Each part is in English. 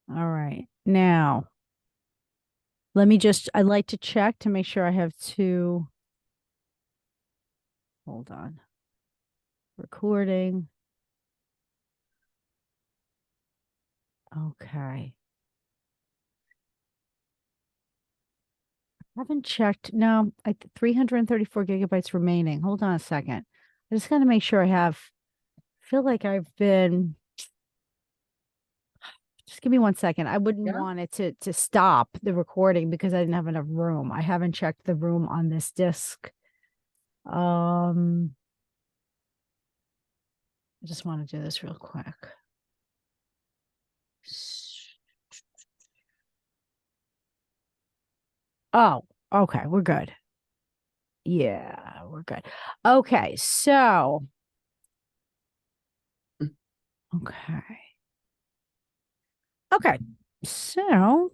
All right. Now, I'd like to check to make sure I have two. Hold on. Recording. Okay. Haven't checked. No, 334 gigabytes remaining. Hold on a second. I just got to make sure feel like I've been, just give me one second. I wouldn't Yeah. want it to stop the recording because I didn't have enough room. I haven't checked the room on this disk. I just want to do this real quick. Oh, okay. We're good. Yeah, we're good. Okay. So, okay. Okay. So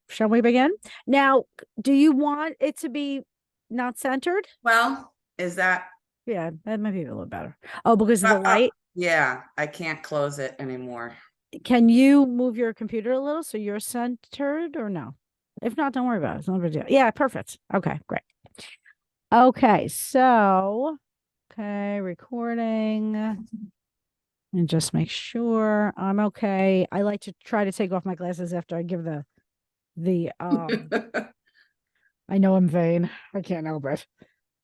shall we begin? Now, do you want it to be not centered? Well, is that Yeah, that might be a little better. Oh, because of the light? yeah, I can't close it anymore. Can you move your computer a little so you're centered or no? If not, don't worry about it. It's not a big deal. Yeah, perfect. Okay, great. Okay, so recording and just make sure I'm okay. I like to try to take off my glasses after I give the I know I'm vain. I can't help it.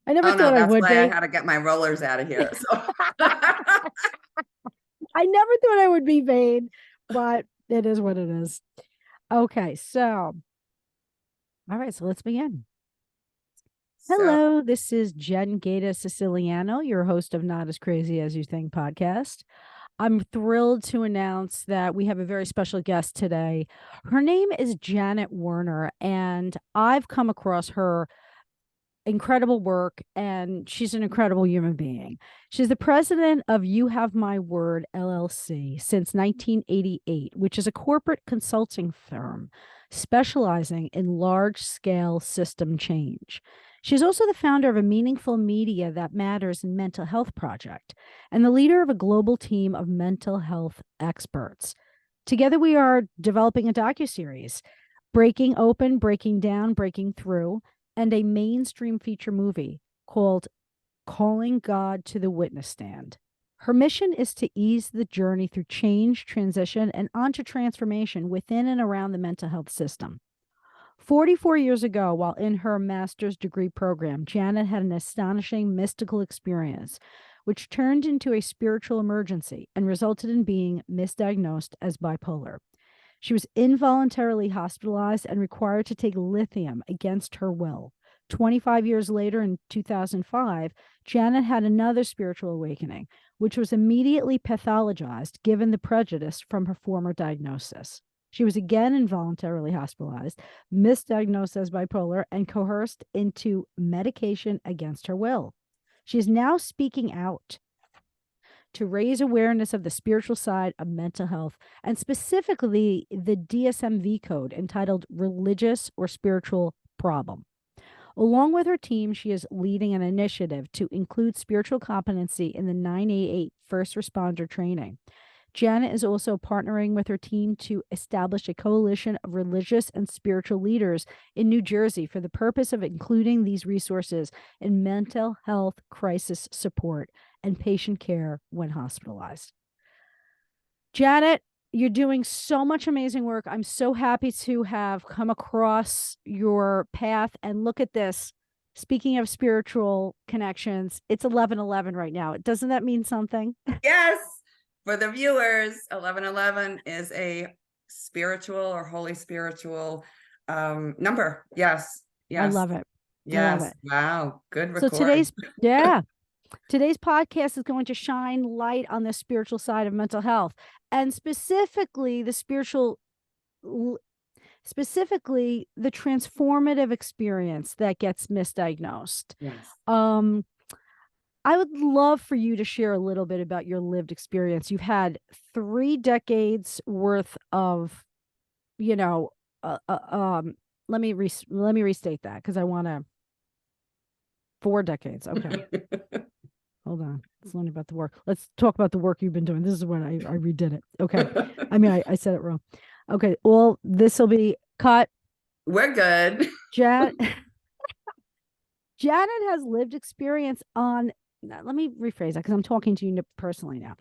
I never Oh no, thought I that's would why I be. had to get my rollers out of here. So I never thought I would be vain, but it is what it is. Okay, so all right, so let's begin. so Hello, this is Jen Gaita Siciliano, your host of Not As Crazy As You Think podcast. I'm thrilled to announce that we have a very special guest today. Her name is Janet Werner, and I've come across her incredible work, and she's an incredible human being. She's the president of You Have My Word LLC since 1988, which is a corporate consulting firm specializing in large scale system change. She's also the founder of a meaningful media that matters in mental health project and the leader of a global team of mental health experts. Together we are developing a docuseries, Breaking Open, Breaking Down, Breaking Through, and a mainstream feature movie called Calling God to the Witness Stand. Her mission is to ease the journey through change, transition, and onto transformation within and around the mental health system. 44 years ago, while in her master's degree program, Janet had an astonishing mystical experience, which turned into a spiritual emergency and resulted in being misdiagnosed as bipolar. She was involuntarily hospitalized and required to take lithium against her will. 25 years later, in 2005, Janet had another spiritual awakening, which was immediately pathologized given the prejudice from her former diagnosis. She was again involuntarily hospitalized, misdiagnosed as bipolar, and coerced into medication against her will. She is now speaking out to raise awareness of the spiritual side of mental health, and specifically the DSM V code entitled Religious or Spiritual Problem. Along with her team, she is leading an initiative to include spiritual competency in the 988 first responder training. Janet is also partnering with her team to establish a coalition of religious and spiritual leaders in New Jersey for the purpose of including these resources in mental health crisis support and patient care when hospitalized. Janet, you're doing so much amazing work. I'm so happy to have come across your path. And look at this. Speaking of spiritual connections, it's 11:11 right now. Doesn't that mean something? yes, for the viewers, 1111 is a spiritual or holy spiritual number. Yes, I yes, love it. I love yes. it. Wow, good So record. today's podcast is going to shine light on the spiritual side of mental health, and specifically the transformative experience that gets misdiagnosed. Yes. Um, I would love for you to share a little bit about your lived experience. You've had 3 decades worth of, you know, uh, uh, um, let me restate that because I want to 4 decades. Okay, hold on. Let's learn about the work. Let's talk about the work you've been doing. This is when I redid it. Okay, I mean I said it wrong. Okay, well, this will be cut. We're good. Jan Janet has lived experience on. Let me rephrase that because I'm talking to you personally now.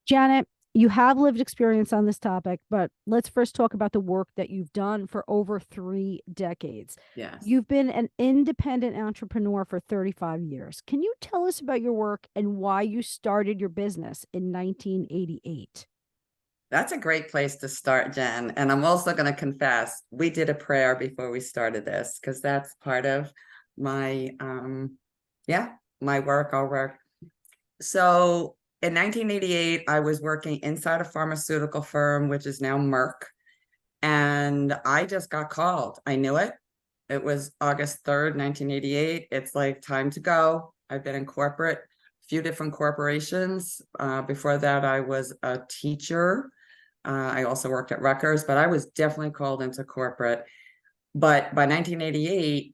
Janet, you have lived experience on this topic, but let's first talk about the work that you've done for over 3 decades. Yes. You've been an independent entrepreneur for 35 years. Can you tell us about your work and why you started your business in 1988? That's a great place to start, Jen. And I'm also going to confess, we did a prayer before we started this because that's part of my, my work, our work. So in 1988, I was working inside a pharmaceutical firm, which is now Merck. And I just got called. I knew it. It was August 3rd, 1988. It's like time to go. I've been in corporate, a few different corporations. Before that, I was a teacher. I also worked at Rutgers, but I was definitely called into corporate. But by 1988,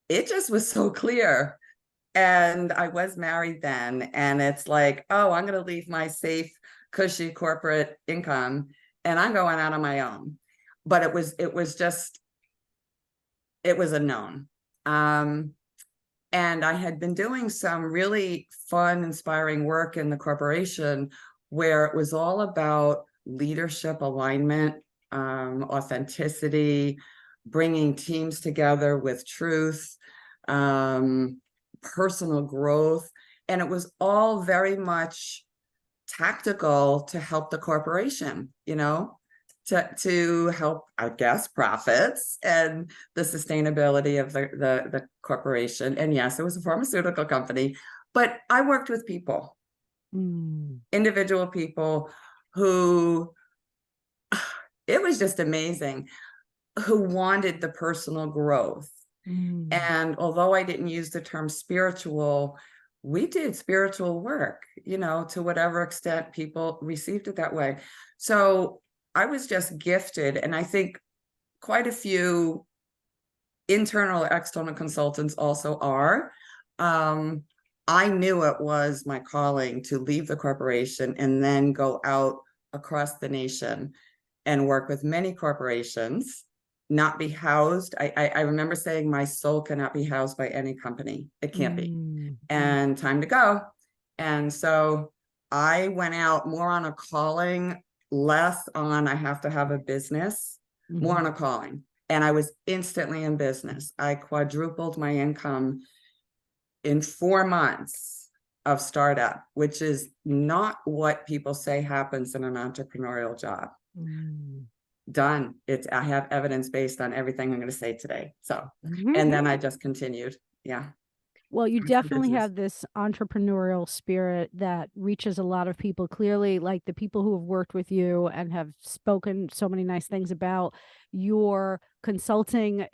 it just was so clear. And I was married then. And it's like, oh, I'm going to leave my safe, cushy corporate income and I'm going out on my own. But it was a known. And I had been doing some really fun, inspiring work in the corporation where it was all about leadership alignment, authenticity, bringing teams together with truth, personal growth. And it was all very much tactical to help the corporation, to help, I guess, profits and the sustainability of the corporation. And yes, it was a pharmaceutical company, but I worked with people, individual people who, it was just amazing, who wanted the personal growth. And although I didn't use the term spiritual, we did spiritual work, to whatever extent people received it that way. So I was just gifted. And I think quite a few internal or external consultants also are. I knew it was my calling to leave the corporation and then go out across the nation and work with many corporations, not be housed. I remember saying my soul cannot be housed by any company. It can't be. And time to go. And so I went out more on a calling, less on I have to have a business, more on a calling. And I was instantly in business. I quadrupled my income in 4 months of startup, which is not what people say happens in an entrepreneurial job. Done. I have evidence based on everything I'm going to say today. So, and then I just continued. Yeah. Well, you definitely have this entrepreneurial spirit that reaches a lot of people. Clearly, like the people who have worked with you and have spoken so many nice things about your consulting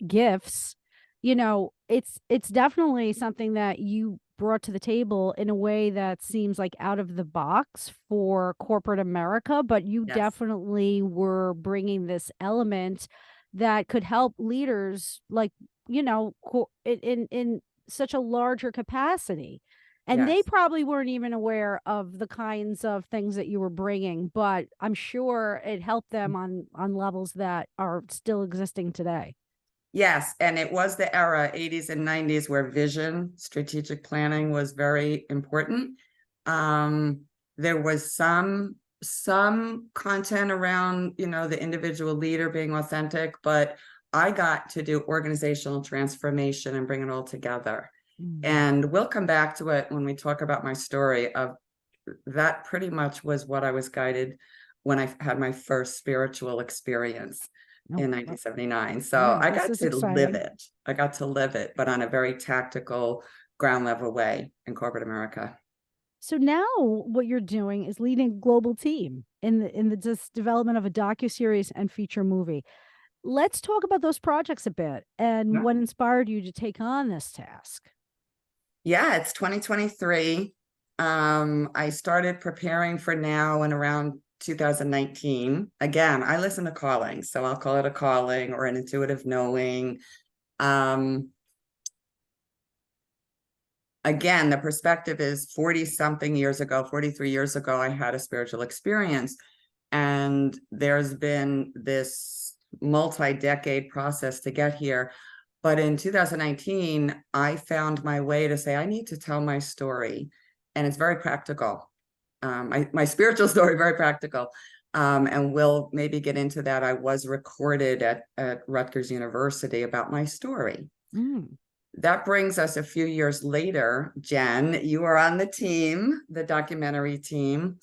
gifts, it's definitely something that you brought to the table in a way that seems like out of the box for corporate America, but you definitely were bringing this element that could help leaders, like, in such a larger capacity. And they probably weren't even aware of the kinds of things that you were bringing, but I'm sure it helped them on levels that are still existing today. Yes, and it was the era, 80s and 90s, where vision, strategic planning was very important. There was some content around, the individual leader being authentic, but I got to do organizational transformation and bring it all together. And we'll come back to it when we talk about my story of that. Pretty much was what I was guided when I had my first spiritual experience in 1979. So yeah, I got to exciting. live it. I got to live it, but on a very tactical, ground level way in corporate America. So now what you're doing is leading a global team in the development of a docuseries and feature movie. Let's talk about those projects a bit and what inspired you to take on this task. Yeah, it's 2023. I started preparing for now and around 2019. Again, I listen to calling, so I'll call it a calling or an intuitive knowing. Again, the perspective is 40 something years ago, 43 years ago, I had a spiritual experience. And there's been this multi-decade process to get here. But in 2019, I found my way to say, I need to tell my story. And it's very practical. My spiritual story, very practical. And we'll maybe get into that. I was recorded at Rutgers University about my story. That brings us a few years later. Jen, you are on the team, the documentary team.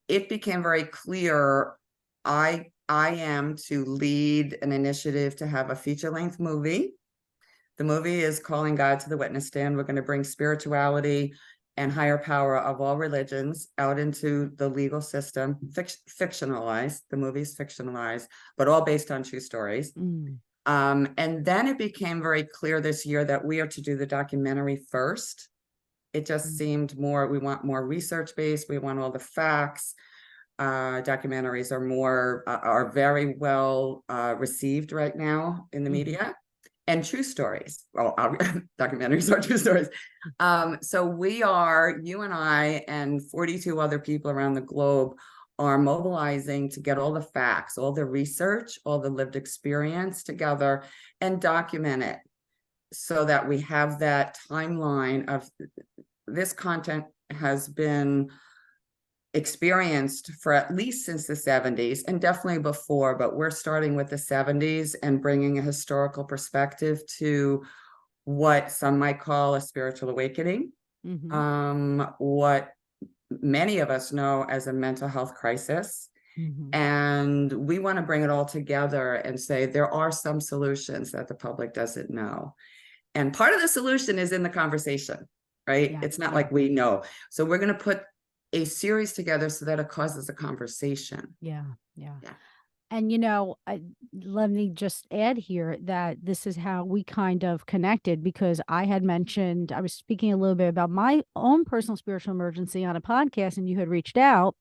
It became very clear I am to lead an initiative to have a feature-length movie. The movie is Calling God to the Witness Stand. We're going to bring spirituality and higher power of all religions out into the legal system, fictionalized. The movie's fictionalized, but all based on true stories. And then it became very clear this year that we are to do the documentary first. It just seemed more, we want more research-based. We want all the facts. Documentaries are very well received right now in the media. And true stories. Well, documentaries are true stories. So you and I and 42 other people around the globe are mobilizing to get all the facts, all the research, all the lived experience together and document it so that we have that timeline of this content has been experienced for at least since the 70s and definitely before, but we're starting with the 70s and bringing a historical perspective to what some might call a spiritual awakening, what many of us know as a mental health crisis. And we want to bring it all together and say there are some solutions that the public doesn't know. And part of the solution is in the conversation, right? It's not like we know. So we're going to put a series together so that it causes a conversation. Yeah. And, let me just add here that this is how we kind of connected, because I was speaking a little bit about my own personal spiritual emergency on a podcast, and you had reached out.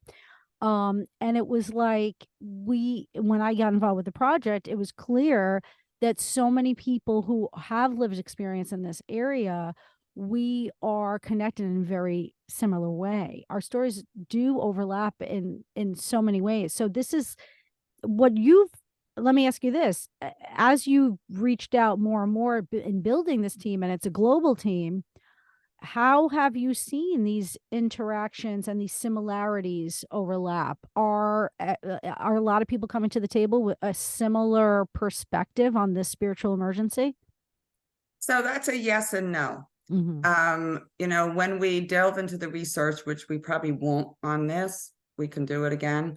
And it was like when I got involved with the project, it was clear that so many people who have lived experience in this area, we are connected in a very similar way. Our stories do overlap in so many ways. So this is let me ask you this. As you reached out more and more in building this team, and it's a global team, how have you seen these interactions and these similarities overlap? Are a lot of people coming to the table with a similar perspective on this spiritual emergency? So that's a yes and no. When we delve into the research, which we probably won't on this, we can do it again.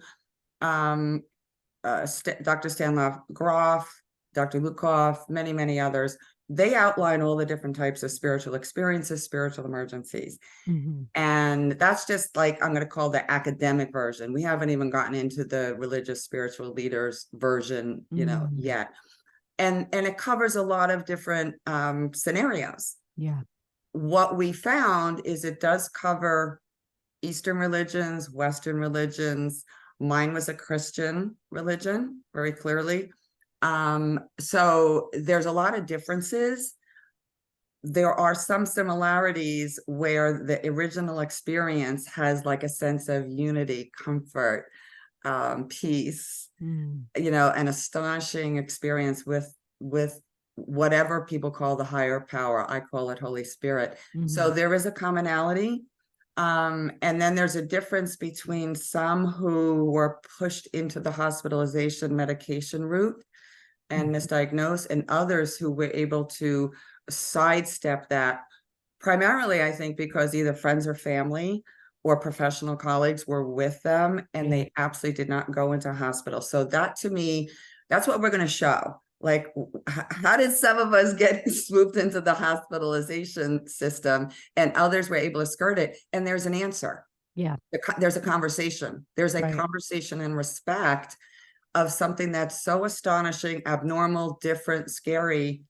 Dr. Stanislav Grof, Dr. Lukoff, many, many others, they outline all the different types of spiritual experiences, spiritual emergencies. And that's just like, I'm going to call the academic version. We haven't even gotten into the religious spiritual leaders version, yet. And it covers a lot of different scenarios. What we found is it does cover Eastern religions, Western religions. Mine was a Christian religion, very clearly. So there's a lot of differences. There are some similarities where the original experience has like a sense of unity, comfort, peace, an astonishing experience with whatever people call the higher power. I call it Holy Spirit. So there is a commonality. And then there's a difference between some who were pushed into the hospitalization medication route and misdiagnosed, and others who were able to sidestep that, primarily, I think, because either friends or family or professional colleagues were with them and they absolutely did not go into hospital. So that, to me, that's what we're going to show. Like, how did some of us get swooped into the hospitalization system and others were able to skirt it? And there's an answer. There's a conversation. There's a conversation and respect of something that's so astonishing, abnormal, different, scary,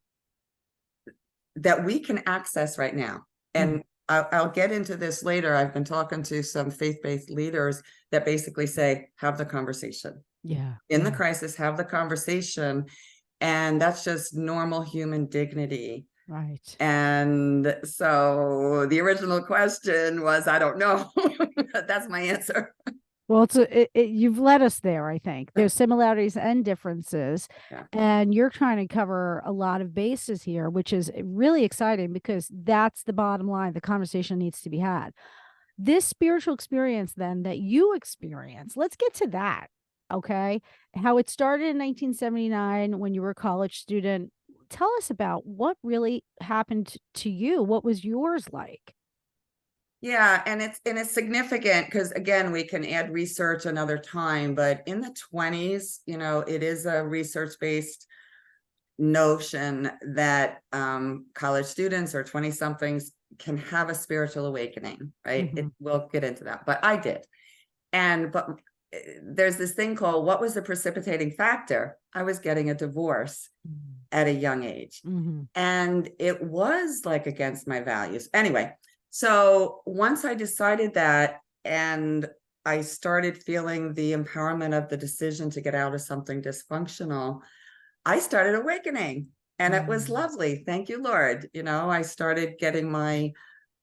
that we can access right now. And I'll get into this later. I've been talking to some faith-based leaders that basically say, have the conversation. In the crisis, have the conversation. And that's just normal human dignity. And so the original question was, I don't know. That's my answer. Well, you've led us there, I think. There's similarities and differences, Yeah. and you're trying to cover a lot of bases here, which is really exciting because that's the bottom line. The conversation needs to be had. This spiritual experience, then, that you experience, let's get to that. Okay. How it started in 1979 when you were a college student. Tell us about what really happened to you. What was yours like? Yeah, and it's significant because again, we can add research another time, but in the 20s, it is a research-based notion that college students or 20 somethings can have a spiritual awakening, right? Mm-hmm. We'll get into that, but I did. But there's this thing called, what was the precipitating factor? I was getting a divorce at a young age. Mm-hmm. And it was like against my values. Anyway, so once I decided that, and I started feeling the empowerment of the decision to get out of something dysfunctional, I started awakening, and it was lovely. Thank you, Lord. I started getting my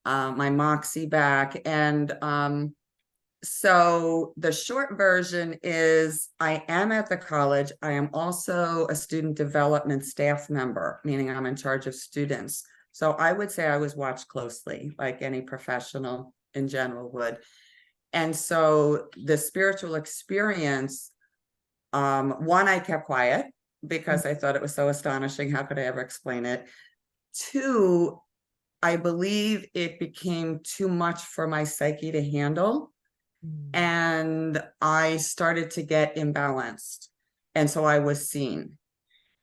my moxie back, and so the short version is I am at the college. I am also a student development staff member, meaning I'm in charge of students. So I would say I was watched closely, like any professional in general would. And so the spiritual experience, one, I kept quiet because I thought it was so astonishing. How could I ever explain it? Two, I believe it became too much for my psyche to handle. And I started to get imbalanced. And so I was seen.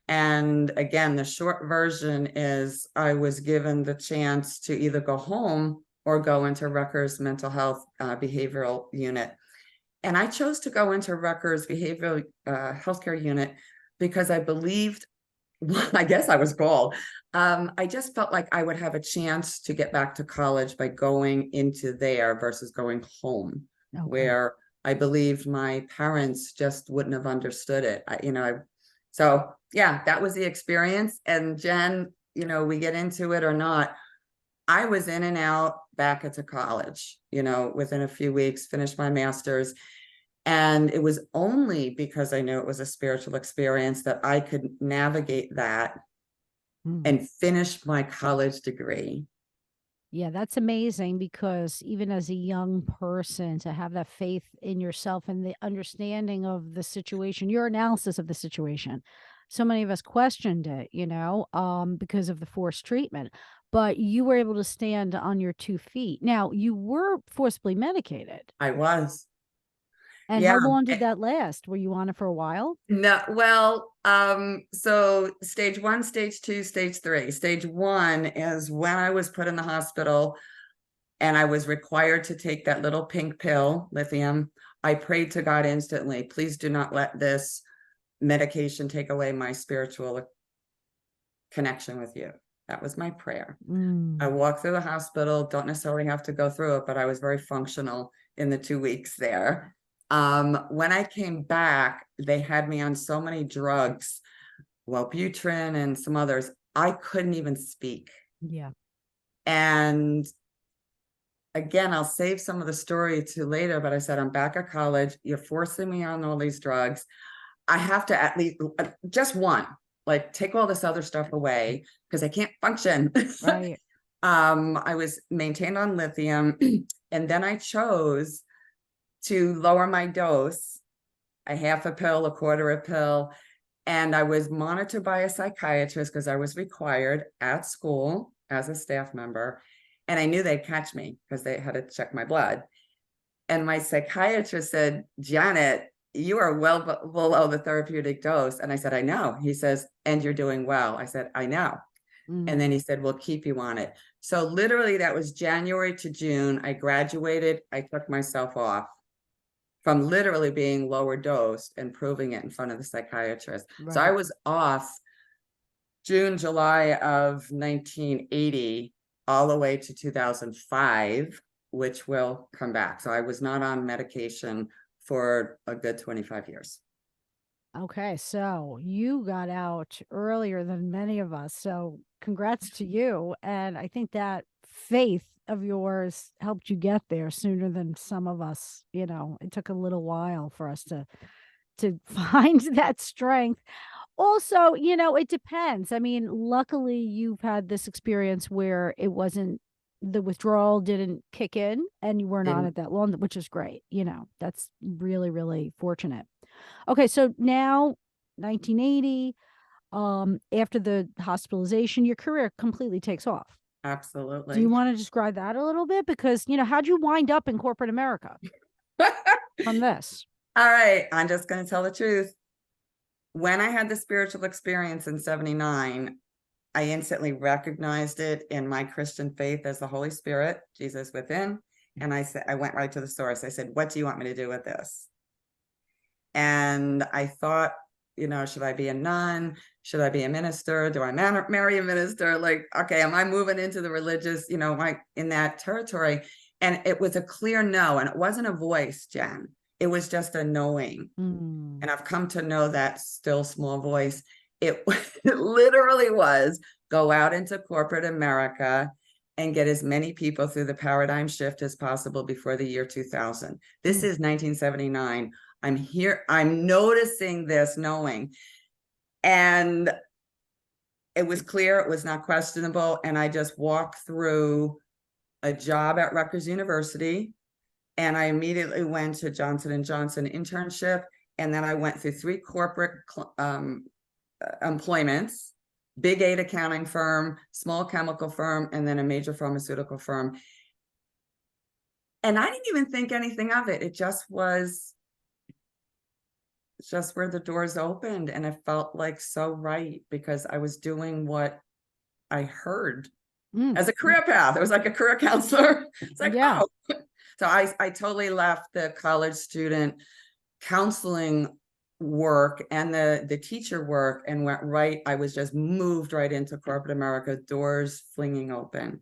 And again, the short version is I was given the chance to either go home or go into Rutgers mental health behavioral unit. And I chose to go into Rutgers behavioral healthcare unit because I believed, I guess I was called. I just felt like I would have a chance to get back to college by going into there versus going home, where I believed my parents just wouldn't have understood it. So yeah, that was the experience. And Jen, we get into it or not, I was in and out back into college, within a few weeks, finished my master's. And it was only because I knew it was a spiritual experience that I could navigate that and finish my college degree. Yeah, that's amazing because even as a young person, to have that faith in yourself and the understanding of the situation, your analysis of the situation. So many of us questioned it, because of the forced treatment, but you were able to stand on your 2 feet. Now, you were forcibly medicated. I was. And Yeah. how long did that last? Were you on it for a while? No, well, so stage 1, stage 2, stage 3. Stage 1 is when I was put in the hospital and I was required to take that little pink pill, lithium. I prayed to God instantly, please do not let this medication take away my spiritual connection with you. That was my prayer. I walked through the hospital, don't necessarily have to go through it, but I was very functional in the 2 weeks there. When I came back, they had me on so many drugs, Wellbutrin and some others, I couldn't even speak. Yeah. And again, I'll save some of the story to later, but I said, I'm back at college. You're forcing me on all these drugs. I have to at least just one, like take all this other stuff away because I can't function. Right. I was maintained on lithium, and then I chose to lower my dose, a half a pill, a quarter a pill. And I was monitored by a psychiatrist because I was required at school as a staff member. And I knew they'd catch me because they had to check my blood. And my psychiatrist said, Janet, you are well below the therapeutic dose. And I said, I know. He says, and you're doing well. I said, I know. And then he said, we'll keep you on it. So literally that was January to June. I graduated. I took myself off from literally being lower dosed and proving it in front of the psychiatrist. Right. So I was off June, July of 1980, all the way to 2005, which will come back. So I was not on medication for a good 25 years. Okay, so you got out earlier than many of us. So congrats to you. And I think that faith of yours helped you get there sooner than some of us. It took a little while for us to find that strength. Also, it depends. I mean, luckily you've had this experience where the withdrawal didn't kick in and you weren't on Didn't it that long, which is great. That's really, really fortunate. Okay, so now 1980, after the hospitalization, your career completely takes off. Do you absolutely. want to describe that a little bit? Because, how'd you wind up in corporate America from this? All right, I'm just going to tell the truth. When I had the spiritual experience in 79, I instantly recognized it in my Christian faith as the Holy Spirit, Jesus within. And I went right to the source. I said, what do you want me to do with this? And I thought, should I be a nun? Should I be a minister? Do I marry a minister? Like, okay, am I moving into the religious, in that territory? And it was a clear no. And it wasn't a voice, Jen. It was just a knowing. And I've come to know that still small voice. It literally was go out into corporate America and get as many people through the paradigm shift as possible before the year 2000. This is 1979. I'm here. I'm noticing this, knowing. And it was clear. It was not questionable. And I just walked through a job at Rutgers University. And I immediately went to Johnson & Johnson internship. And then I went through 3 corporate employments, big 8 accounting firm, small chemical firm, and then a major pharmaceutical firm. And I didn't even think anything of it. It just was just where the doors opened. And it felt like so right because I was doing what I heard as a career path. It was like a career counselor. It's like, Yeah. oh. So I totally left the college student counseling work and the teacher work and went right. I was just moved right into corporate America, doors flinging open.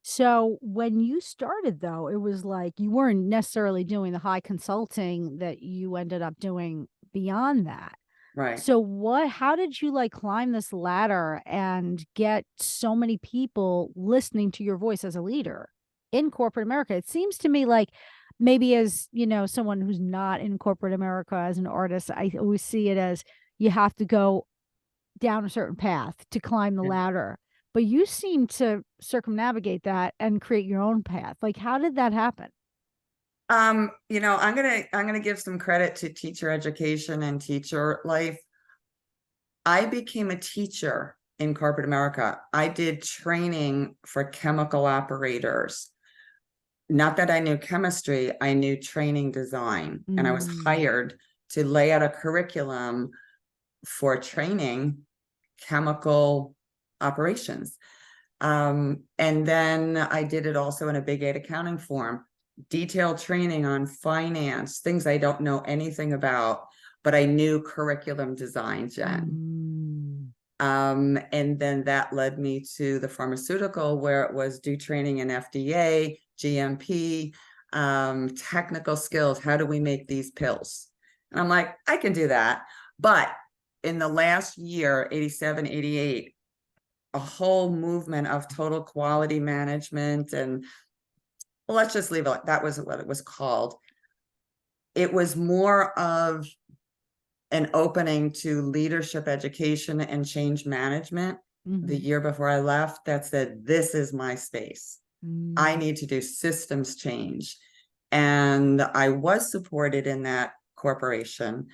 So when you started, though, it was like you weren't necessarily doing the high consulting that you ended up doing beyond that. Right. So how did you like climb this ladder and get so many people listening to your voice as a leader in corporate America? It seems to me like maybe as, someone who's not in corporate America as an artist, I always see it as you have to go down a certain path to climb the ladder. But you seem to circumnavigate that and create your own path. Like, how did that happen? I'm gonna give some credit to teacher education and teacher life. I became a teacher in corporate America. I did training for chemical operators. Not that I knew chemistry, I knew training design, and I was hired to lay out a curriculum for training chemical operations. And then I did it also in a big 8 accounting firm, detailed training on finance, things I don't know anything about, but I knew curriculum design, Jen. And then that led me to the pharmaceutical, where it was do training in FDA, GMP, technical skills. How do we make these pills? And I'm like, I can do that. But in the last year, 87, 88, a whole movement of total quality management, and well, let's just leave it like that was what it was called. It was more of an opening to leadership education and change management. The year before I left, that said, this is my space. I need to do systems change. And I was supported in that corporation,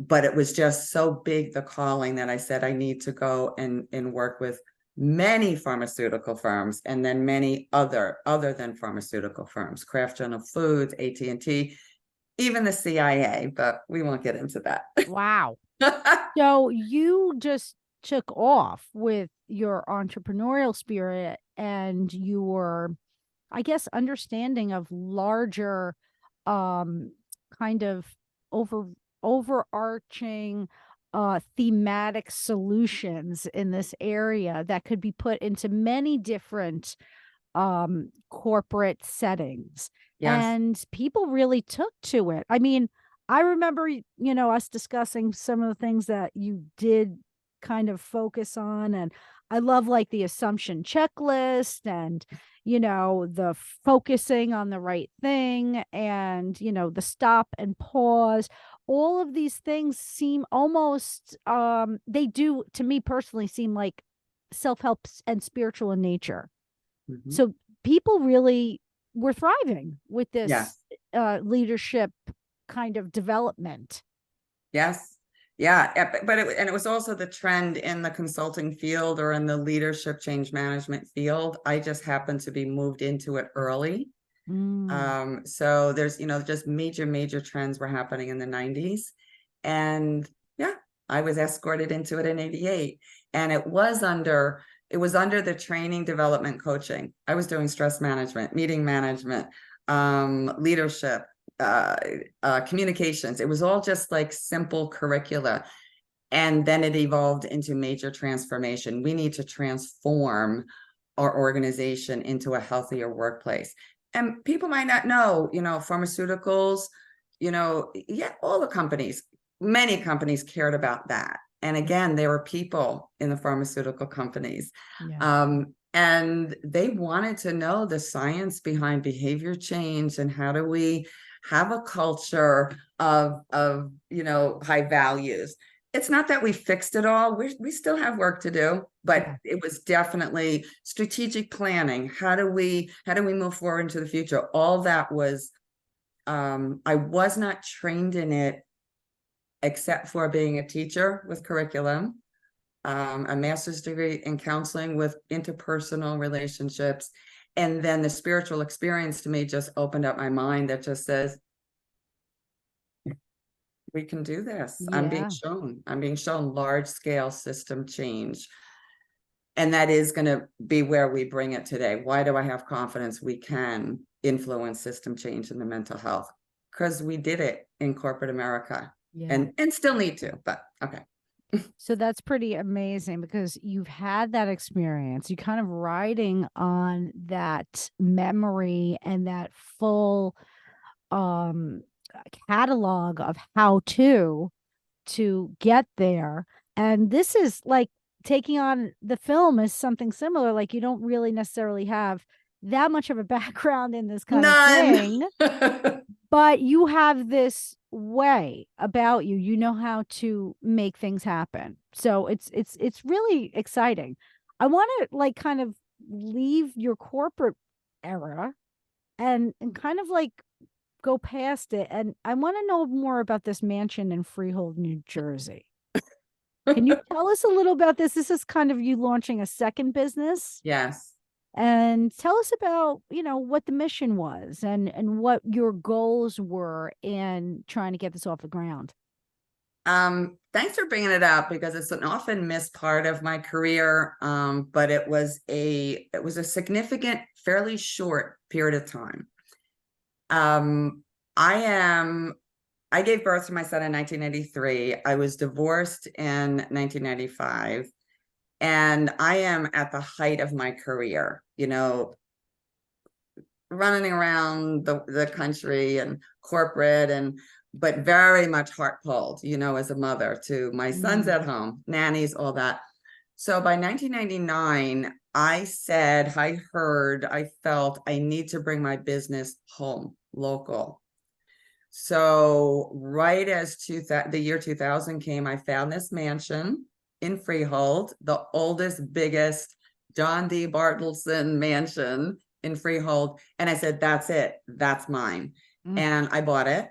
but it was just so big, the calling, that I said, I need to go and work with many pharmaceutical firms, and then many other than pharmaceutical firms, Kraft General Foods, AT&T, even the CIA, but we won't get into that. Wow. So you just took off with your entrepreneurial spirit and your, I guess, understanding of larger kind of overarching thematic solutions in this area that could be put into many different corporate settings. Yes. And people really took to it. I mean, I remember, us discussing some of the things that you did kind of focus on. And I love like the assumption checklist and, the focusing on the right thing and, the stop and pause. All of these things seem almost, they do to me personally seem like self-help and spiritual in nature. Mhm. So people really were thriving with this Yes. leadership kind of development. Yes. Yeah. But it was also the trend in the consulting field or in the leadership change management field. I just happened to be moved into it early. Mm. So there's, just major trends were happening in the 90s. And yeah, I was escorted into it in 88. And it was under the training development coaching. I was doing stress management, meeting management, leadership, communications. It was all just like simple curricula. And then it evolved into major transformation. We need to transform our organization into a healthier workplace. And people might not know, pharmaceuticals, yeah, all the companies, many companies cared about that. And again, there were people in the pharmaceutical companies. Yeah. And they wanted to know the science behind behavior change and how do we have a culture of high values. It's not that we fixed it all. We still have work to do, but Yeah. it was definitely strategic planning. How do we move forward into the future? All that was, I was not trained in it except for being a teacher with curriculum, a master's degree in counseling with interpersonal relationships. And then the spiritual experience to me just opened up my mind that just says, we can do this. I'm being shown large scale system change. And that is going to be where we bring it today. Why do I have confidence we can influence system change in the mental health? Because we did it in corporate America. Yeah. And still need to, but okay. So that's pretty amazing because you've had that experience. You kind of riding on that memory and that full um catalog of how to get there. And this is like taking on the film is something similar. Like you don't really necessarily have that much of a background in this kind of None. thing, but you have this way about you. You know how to make things happen. So it's really exciting. I want to like kind of leave your corporate era and kind of like go past it. And I want to know more about this mansion in Freehold, New Jersey. Can you tell us a little about this? This is kind of you launching a second business. Yes. And tell us about, what the mission was and what your goals were in trying to get this off the ground. Thanks for bringing it up because it's an often missed part of my career. But it was a significant, fairly short period of time. I gave birth to my son in 1983. I was divorced in 1995. And I am at the height of my career, running around the country and corporate but very much heart pulled, as a mother to my son's at home, nannies, all that. So by 1999, I felt I need to bring my business home, local. So right as the year 2000 came, I found this mansion in Freehold, the oldest, biggest John D. Bartleson mansion in Freehold. And I said, that's it. That's mine. And I bought it.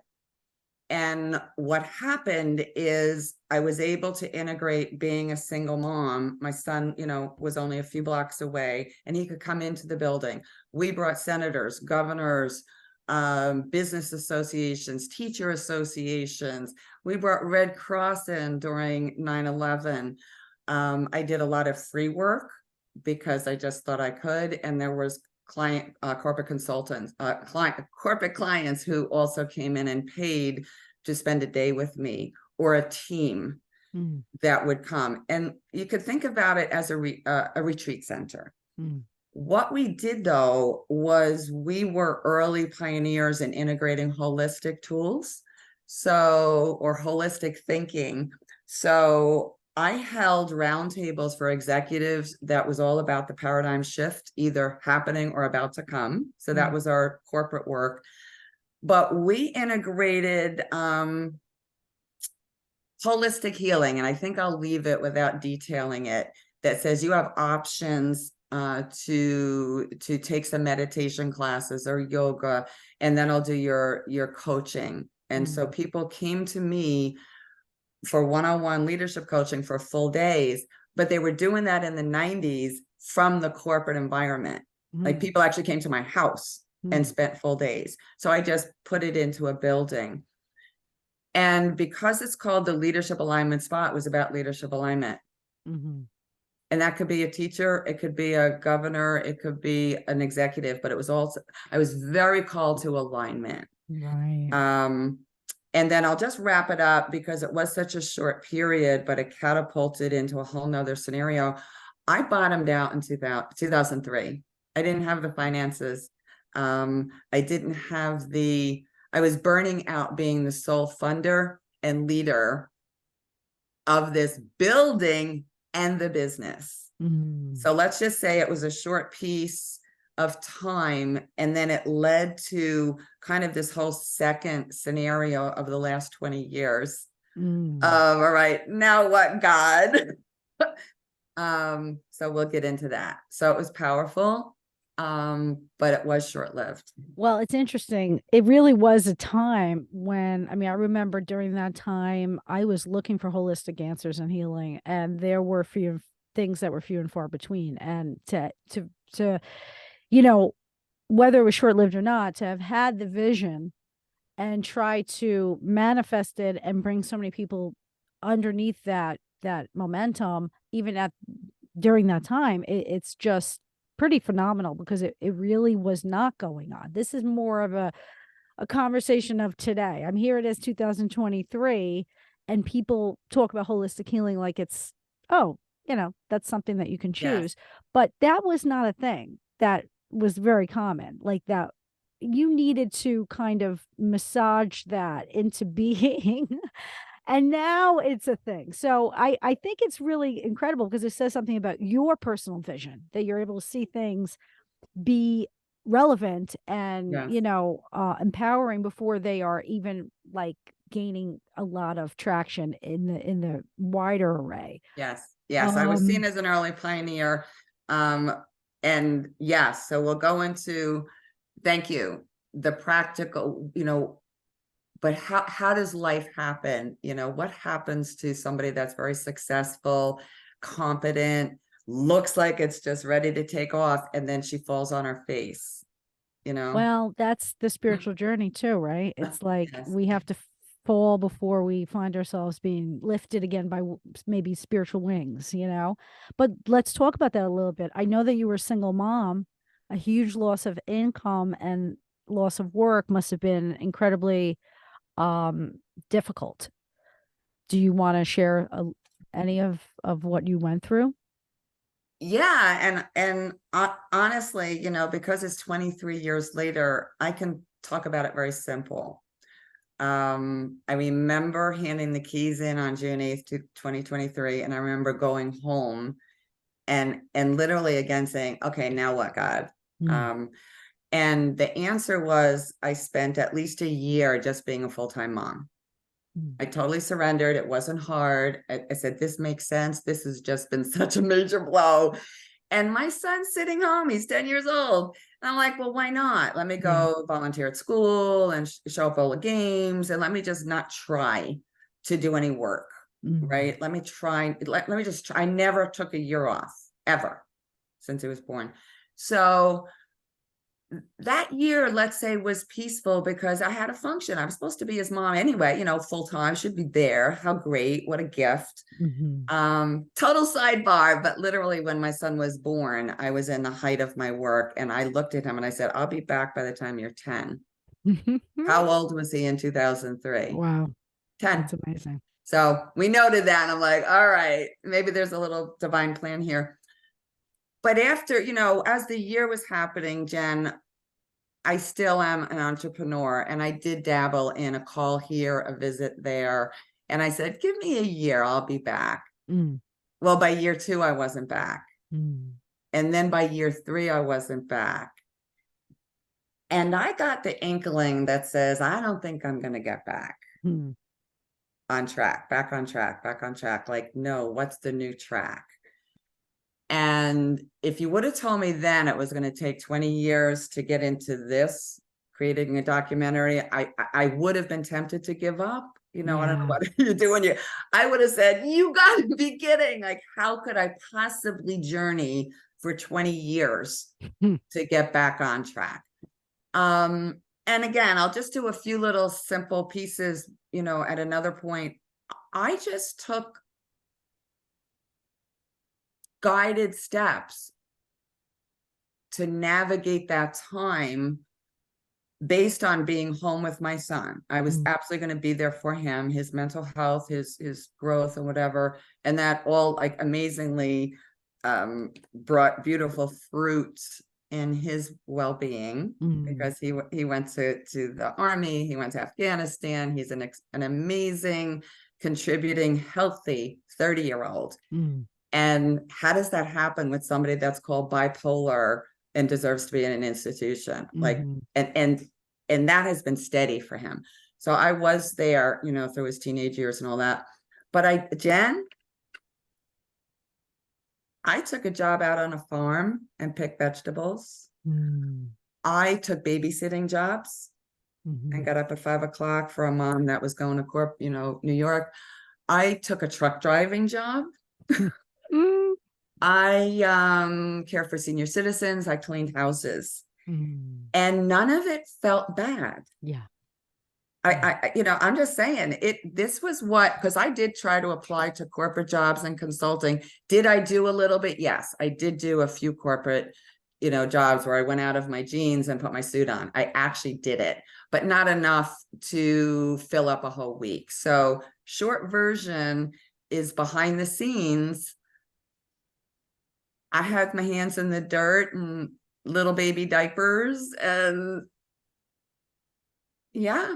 And what happened is I was able to integrate being a single mom. My son, was only a few blocks away and he could come into the building. We brought senators, governors, business associations, teacher associations. We brought Red Cross in during 9/11. I did a lot of free work because I just thought I could. And there was corporate consultants, corporate clients who also came in and paid to spend a day with me or a team that would come. And you could think about it as a retreat center. What we did though was we were early pioneers in integrating holistic tools, or holistic thinking. So I held roundtables for executives that was all about the paradigm shift, either happening or about to come. So that was our corporate work. But we integrated holistic healing, and I think I'll leave it without detailing it, that says you have options to take some meditation classes or yoga, and then I'll do your coaching. And so people came to me for one-on-one leadership coaching for full days, but they were doing that in the 90s from the corporate environment. Like people actually came to my house and spent full days. So I just put it into a building. And because it's called the Leadership Alignment Spa, it was about leadership alignment. And that could be a teacher, it could be a governor, it could be an executive, but it was also, I was very called to alignment. Right. And then I'll just wrap it up because it was such a short period, but it catapulted into a whole nother scenario. I bottomed out in 2003. I didn't have the finances. I didn't have I was burning out being the sole funder and leader of this building and the business. So let's just say it was a short piece of time, and then it led to kind of this whole second scenario of the last 20 years of, all right, now what, God? So we'll get into that. So it was powerful, but it was short-lived. Well, it's interesting. It really was a time when, I mean, I remember during that time, I was looking for holistic answers and healing, and there were few things that were few and far between. And to you know, whether it was short-lived or not, to have had the vision and try to manifest it and bring so many people underneath that momentum, even during that time, it's just pretty phenomenal, because it really was not going on. This is more of a conversation of today. I'm here, it is 2023, and people talk about holistic healing like it's, oh, that's something that you can choose. But that was not a thing that was very common. Like that, you needed to kind of massage that into being. And now it's a thing. So I think it's really incredible, because it says something about your personal vision, that you're able to see things be relevant and, empowering before they are even like gaining a lot of traction in the wider array. Yes. I was seen as an early pioneer. And yes, so we'll go into, thank you, the practical, but how does life happen? What happens to somebody that's very successful, competent, looks like it's just ready to take off, and then she falls on her face, Well, that's the spiritual journey too, right? It's like we have to fall before we find ourselves being lifted again by maybe spiritual wings, But let's talk about that a little bit. I know that you were a single mom. A huge loss of income and loss of work must have been incredibly difficult. Do you want to share any of what you went through? Yeah, and honestly, because it's 23 years later, I can talk about it very simple. I remember handing the keys in on June 8th, 2023, and I remember going home and literally again saying, okay, now what, God? And the answer was, I spent at least a year just being a full-time mom. I totally surrendered. It wasn't hard. I said, this makes sense. This has just been such a major blow. And my son's sitting home. He's 10 years old. And I'm like, well, why not? Let me go volunteer at school and show up all the games. And let me just not try to do any work, right? Let me try. Let me just try. I never took a year off, ever, since he was born. So that year, let's say, was peaceful because I had a function. I was supposed to be his mom anyway, full time, should be there. How great. What a gift. Total sidebar, but literally when my son was born, I was in the height of my work, and I looked at him and I said, I'll be back by the time you're 10. How old was he in 2003? Wow. 10. That's amazing. So we noted that, and I'm like, all right, maybe there's a little divine plan here. But after, as the year was happening, Jen, I still am an entrepreneur, and I did dabble in a call here, a visit there. And I said, give me a year, I'll be back. Mm. Well, by year 2, I wasn't back. Mm. And then by year 3, I wasn't back. And I got the inkling that says, I don't think I'm going to get back Mm. on track, back on track, back on track. Like, no, what's the new track? And if you would have told me then it was going to take 20 years to get into this, creating a documentary, I would have been tempted to give up. I don't know Yeah. what you're doing. I would have said, you got to be kidding. Like, how could I possibly journey for 20 years Mm. to get back on track? And again, I'll just do a few little simple pieces, at another point. I just took guided steps to navigate that time based on being home with my son. I was absolutely going to be there for him, his mental health, his growth and whatever. And that all like amazingly brought beautiful fruit in his well-being, because he went to the army, he went to Afghanistan. He's an amazing, contributing, healthy 30-year-old. And how does that happen with somebody that's called bipolar and deserves to be in an institution? Like, and that has been steady for him. So I was there, through his teenage years and all that. But Jen, I took a job out on a farm and picked vegetables. I took babysitting jobs and got up at 5 o'clock for a mom that was going to New York. I took a truck driving job. I care for senior citizens. I cleaned houses, and none of it felt bad. Yeah. I'm just saying this was because I did try to apply to corporate jobs and consulting. Did I do a little bit? Yes, I did do a few corporate, jobs where I went out of my jeans and put my suit on. I actually did it, but not enough to fill up a whole week. So short version is, behind the scenes, I had my hands in the dirt and little baby diapers, and yeah.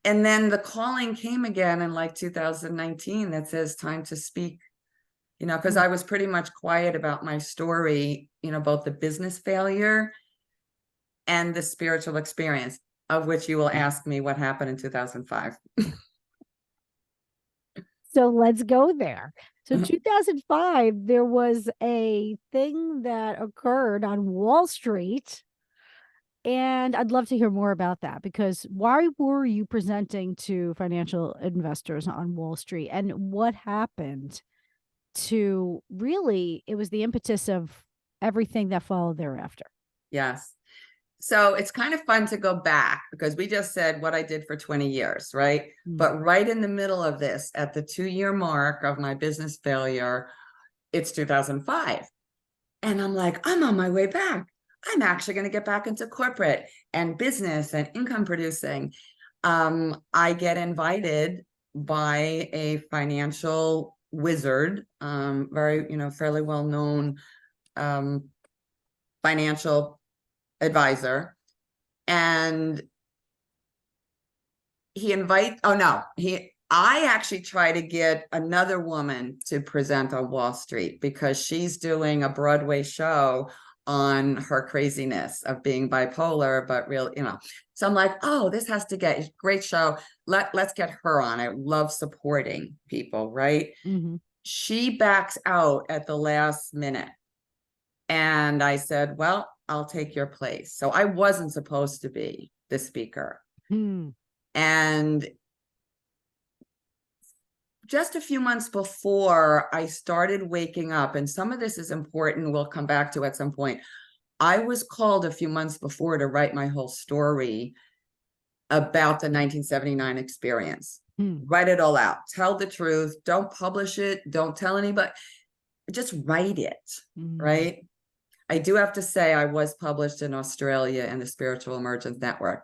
And then the calling came again in like 2019 that says time to speak, because I was pretty much quiet about my story, both the business failure and the spiritual experience, of which you will ask me what happened in 2005. So let's go there. So 2005, there was a thing that occurred on Wall Street. And I'd love to hear more about that, because why were you presenting to financial investors on Wall Street, and what happened to really, it was the impetus of everything that followed thereafter. Yes. So it's kind of fun to go back, because we just said what I did for 20 years, right? But right in the middle of this, at the 2-year mark of my business failure, it's 2005. And I'm like, I'm on my way back. I'm actually going to get back into corporate and business and income producing. I get invited by a financial wizard, very, fairly well-known financial advisor. And I actually try to get another woman to present on Wall Street, because she's doing a Broadway show on her craziness of being bipolar, but real, so I'm like, oh, this has to get a great show. Let's get her on. I love supporting people, right? She backs out at the last minute. And I said, well, I'll take your place. So I wasn't supposed to be the speaker. And just a few months before I started waking up, and some of this is important, we'll come back to at some point. I was called a few months before to write my whole story about the 1979 experience. Write it all out. Tell the truth. Don't publish it. Don't tell anybody. Just write it, right? I do have to say I was published in Australia in the Spiritual Emergence Network.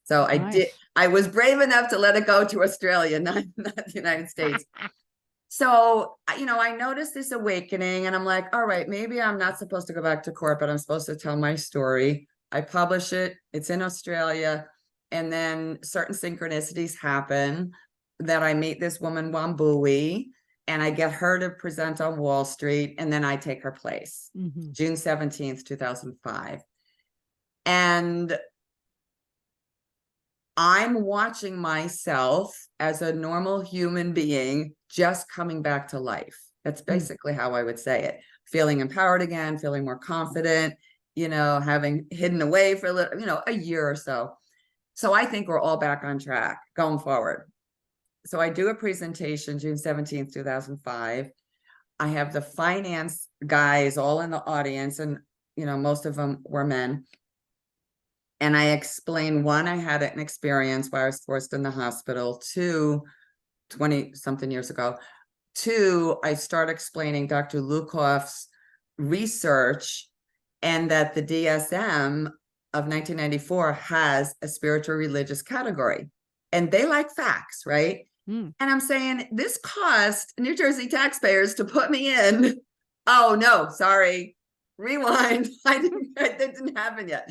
So I was brave enough to let it go to Australia, not the United States. So, I noticed this awakening, and I'm like, all right, maybe I'm not supposed to go back to corporate. I'm supposed to tell my story. I publish it. It's in Australia. And then certain synchronicities happen that I meet this woman, Wambui, and I get her to present on Wall Street, and then I take her place. Mhm. June 17th, 2005. And I'm watching myself as a normal human being just coming back to life. That's basically how I would say it. Feeling empowered again, feeling more confident, having hidden away for a year or so. So I think we're all back on track going forward. So I do a presentation June 17th, 2005. I have the finance guys all in the audience, and most of them were men. And I explained, one, I had an experience where I was forced in the hospital. Two, 20 something years ago. Two, I start explaining Dr. Lukoff's research, and that the DSM of 1994 has a spiritual religious category, and they like facts, right? And I'm saying, this cost New Jersey taxpayers to put me in. Oh no, sorry, rewind. It didn't happen yet.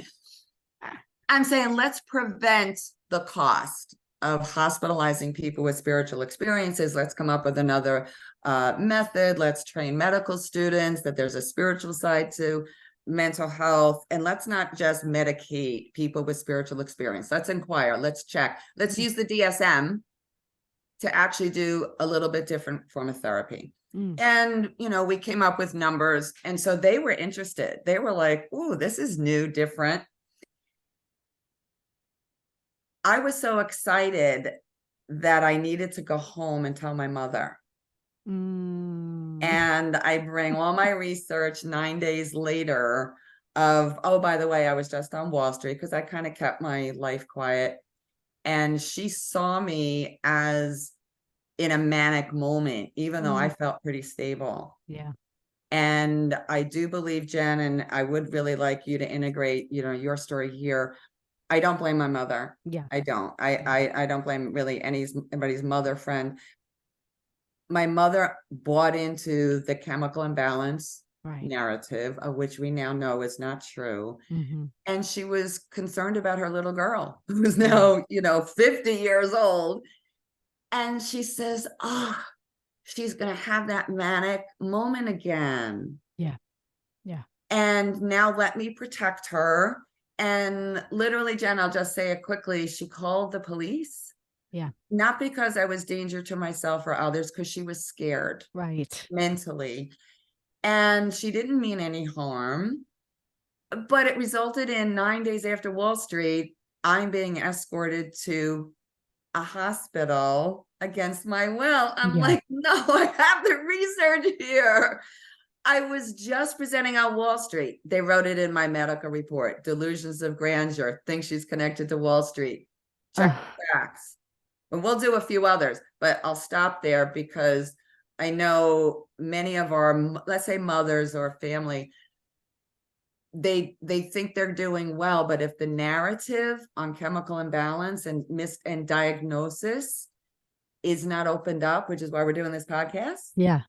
I'm saying, let's prevent the cost of hospitalizing people with spiritual experiences. Let's come up with another method. Let's train medical students that there's a spiritual side to mental health. And let's not just medicate people with spiritual experience. Let's inquire. Let's check. Let's use the DSM to actually do a little bit different form of therapy. And, we came up with numbers. And so they were interested. They were like, "Ooh, this is new, different." I was so excited that I needed to go home and tell my mother. And I bring all my research 9 days later of, oh, by the way, I was just on Wall Street, because I kind of kept my life quiet. And she saw me as in a manic moment, even though I felt pretty stable. Yeah. And I do believe, Jen, and I would really like you to integrate, your story here. I don't blame my mother. Yeah. I don't. I don't blame really anybody's mother friend. My mother bought into the chemical imbalance narrative, of which we now know is not true. And she was concerned about her little girl, who's now, 50 years old. And she says, "Oh, she's going to have that manic moment again." Yeah. Yeah. And now let me protect her. And literally, Jen, I'll just say it quickly. She called the police. Yeah. Not because I was danger to myself or others, because she was scared. Right. Mentally. And she didn't mean any harm. But it resulted in 9 days after Wall Street, I'm being escorted to a hospital against my will. I'm like, no, I have the research here. I was just presenting on Wall Street. They wrote it in my medical report. Delusions of grandeur. Think she's connected to Wall Street. Check the facts. And we'll do a few others, but I'll stop there, because I know many of our, let's say, mothers or family, they think they're doing well, but if the narrative on chemical imbalance and diagnosis is not opened up, which is why we're doing this podcast. Yeah.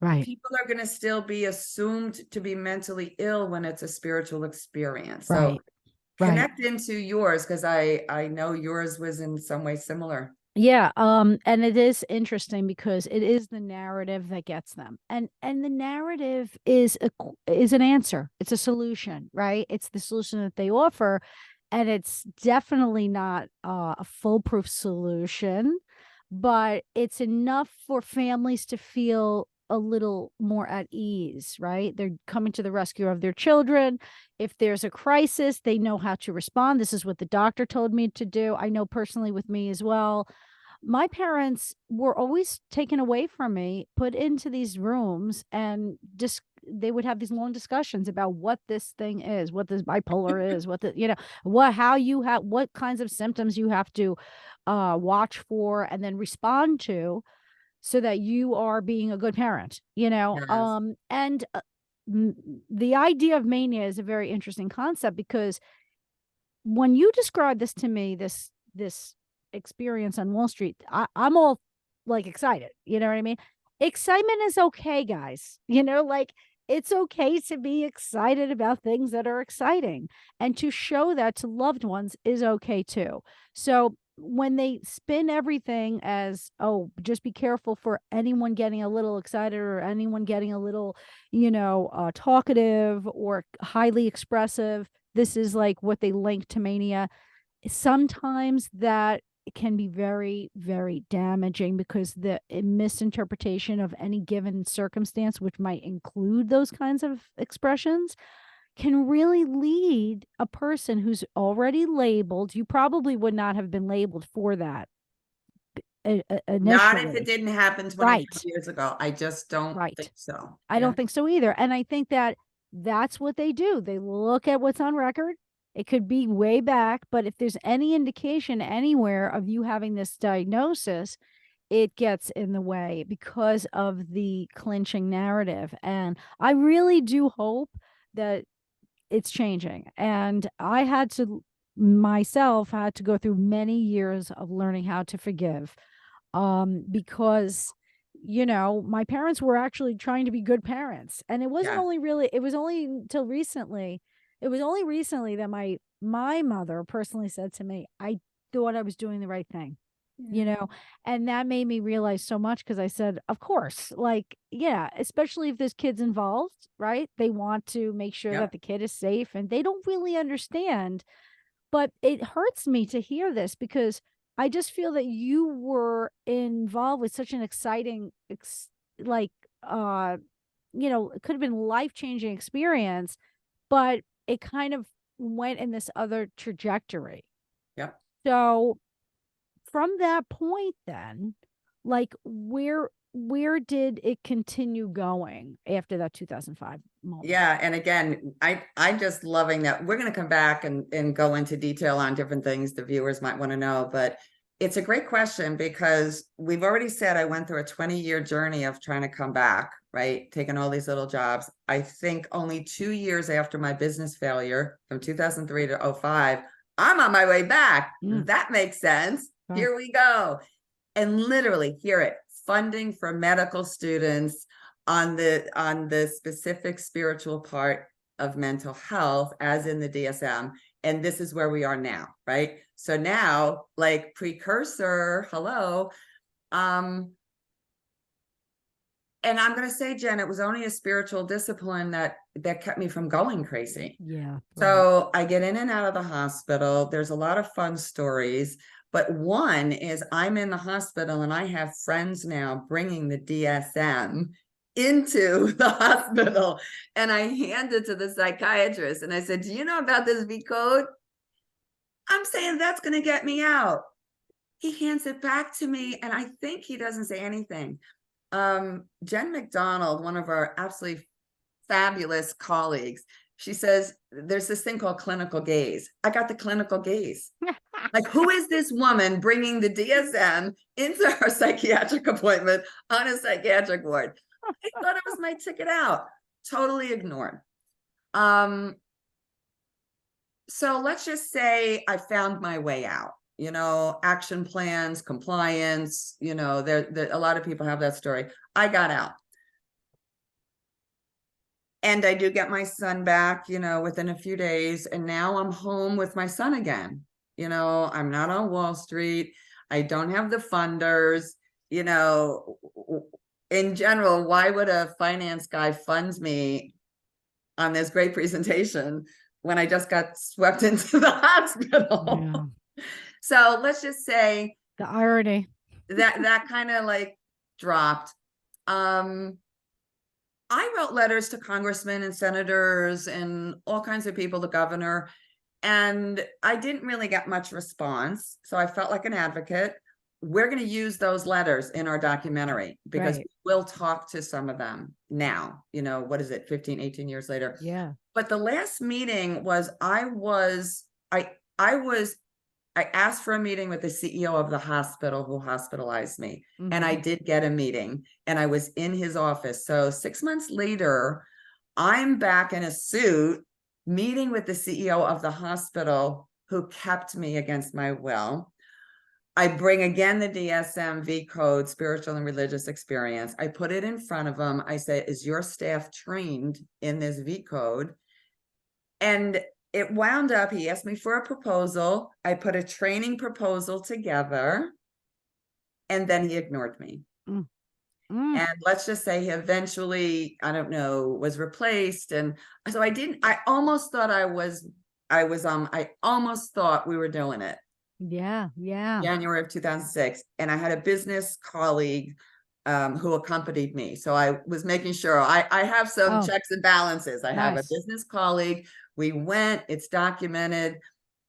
Right. People are going to still be assumed to be mentally ill when it's a spiritual experience. Right. So connect into yours, because I know yours was in some way similar. Yeah. And it is interesting, because it is the narrative that gets them. And the narrative is an answer. It's a solution, right? It's the solution that they offer. And it's definitely not a foolproof solution, but it's enough for families to feel a little more at ease, right? They're coming to the rescue of their children. If there's a crisis, they know how to respond. This is what the doctor told me to do. I know personally with me as well. My parents were always taken away from me, put into these rooms, and just they would have these long discussions about what this thing is, what this bipolar is, what what kinds of symptoms you have to watch for and then respond to, so that you are being a good parent, Yes. And the idea of mania is a very interesting concept, because when you describe this to me, this experience on Wall Street, I'm all like excited. You know what I mean? Excitement is okay, guys. Like, it's okay to be excited about things that are exciting, and to show that to loved ones is okay too. So when they spin everything as, oh, just be careful for anyone getting a little excited or anyone getting a little, talkative or highly expressive, this is like what they link to mania. Sometimes that can be very, very damaging because the misinterpretation of any given circumstance, which might include those kinds of expressions, can really lead a person who's already labeled. You probably would not have been labeled for that Not if it initially. didn't happen 25 Right. years ago. I just don't Right. think so. I Yeah. don't think so either. And I think that that's what they do. They look at what's on record. It could be way back, but if there's any indication anywhere of you having this diagnosis, it gets in the way because of the clinching narrative. And I really do hope that it's changing. And I had to myself had to go through many years of learning how to forgive, because my parents were actually trying to be good parents, and Yeah. it was only until recently, that my mother personally said to me, I thought I was doing the right thing, you Yeah. know and that made me realize so much, because I said, of course, like, yeah, especially if there's kids involved, right? They want to make sure that Yep. the kid is safe, and they don't really understand. But it hurts me to hear this, because I just feel that you were involved with such an exciting, like, uh, it could have been life-changing experience, but it kind of went in this other trajectory. Yep. So from that point then, like, where did it continue going after that 2005 moment? Yeah, and again, I'm just loving that. We're going to come back and go into detail on different things the viewers might want to know, but it's a great question because we've already said I went through a 20-year journey of trying to come back, right? Taking all these little jobs. I think only 2 years after my business failure from 2003 to '05, I'm on my way back. Mm, That makes sense. right. Here we go. And literally, hear it, funding for medical students on the specific spiritual part of mental health, as in the DSM. And this is where we are now, right? So now, like, precursor, hello. And I'm going to say, Jen, it was only a spiritual discipline that kept me from going crazy. Yeah, right. So I get in and out of the hospital. There's a lot of fun stories, but one is I'm in the hospital and I have friends now bringing the DSM into the hospital. And I hand it to the psychiatrist and I said, do you know about this V code? I'm saying that's going to get me out. He hands it back to me and I think he doesn't say anything. Jen McDonald, one of our absolutely fabulous colleagues, she says, there's this thing called clinical gaze. I got the clinical gaze. Like, who is this woman bringing the DSM into her psychiatric appointment on a psychiatric ward? I thought it was my ticket out. Totally ignored. So let's just say I found my way out. Action plans, compliance, there a lot of people have that story. I got out. And I do get my son back, within a few days. And now I'm home with my son again. I'm not on Wall Street. I don't have the funders. In general, why would a finance guy fund me on this great presentation when I just got swept into the hospital? Yeah. So let's just say The irony. that kind of like dropped. I wrote letters to congressmen and senators and all kinds of people, the governor, and I didn't really get much response. So I felt like an advocate. We're going to use those letters in our documentary because Right. we'll talk to some of them now, what is it, 15, 18 years later. Yeah. But the last meeting was, I asked for a meeting with the CEO of the hospital who hospitalized me. Mm-hmm. And I did get a meeting and I was in his office. So 6 months later, I'm back in a suit meeting with the CEO of the hospital who kept me against my will. I bring again the DSM V code, spiritual and religious experience. I put it in front of him. I say, is your staff trained in this V code? And it wound up, he asked me for a proposal. I put a training proposal together, and then he ignored me. Mm. Mm. And let's just say he eventually, I don't know, was replaced. And so I almost thought I almost thought we were doing it. Yeah. Yeah. January of 2006. And I had a business colleague who accompanied me. So I was making sure I have some checks and balances. I have a business colleague. We went, it's documented.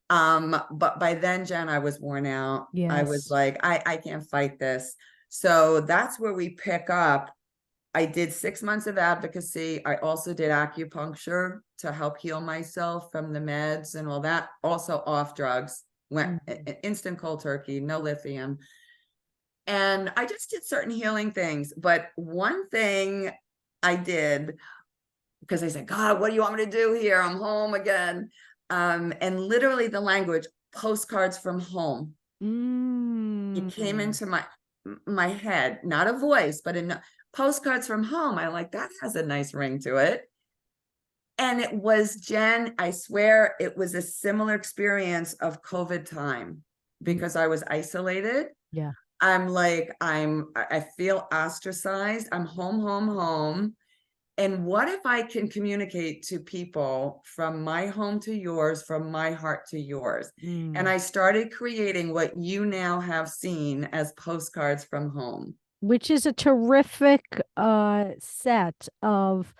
But by then, Jen, I was worn out. Yes. I was like, I can't fight this. So that's where we pick up. I did 6 months of advocacy. I also did acupuncture to help heal myself from the meds and all that. Also off drugs, went instant cold turkey, no lithium. And I just did certain healing things. But one thing I did, because I said, God, what do you want me to do here? I'm home again. And literally the language, postcards from home. It came into my head, not a voice, but in postcards from home. I like, that has a nice ring to it. And it was, Jen, I swear it was a similar experience of COVID time, because I was isolated. Yeah. I'm like, I feel ostracized. I'm home. And what if I can communicate to people from my home to yours, from my heart to yours? And I started creating what you now have seen as postcards from home, which is a terrific set of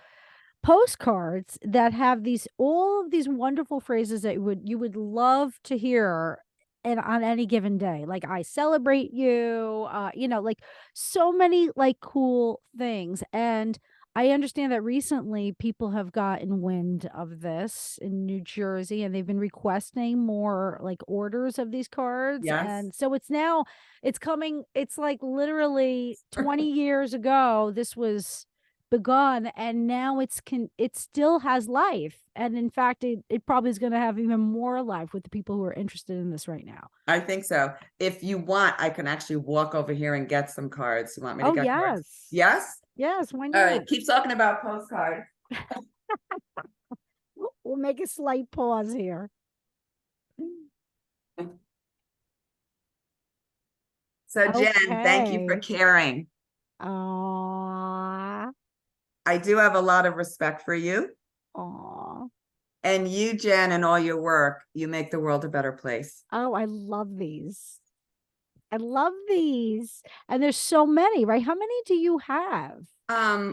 postcards that have all of these wonderful phrases that you would love to hear and on any given day. Like, I celebrate you, like so many like cool things. And I understand that recently people have gotten wind of this in New Jersey, and they've been requesting more like orders of these cards. Yes. And so it's coming. It's like literally 20 years ago, this was begun, and now it still has life. And in fact, it probably is going to have even more life with the people who are interested in this right now. I think so. If you want, I can actually walk over here and get some cards. You want me to get cards? Yes. Yes, why not? All right, keep talking about postcards. We'll make a slight pause here. So Jen, thank you for caring. Aww. I do have a lot of respect for you. Aww. And you, Jen, and all your work, you make the world a better place. Oh, I love these. I love these. And there's so many, right? How many do you have?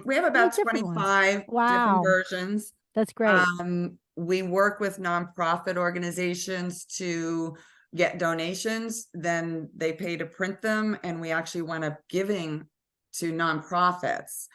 We have about 25 different versions. That's great. We work with nonprofit organizations to get donations, then they pay to print them, and we actually wind up giving to nonprofits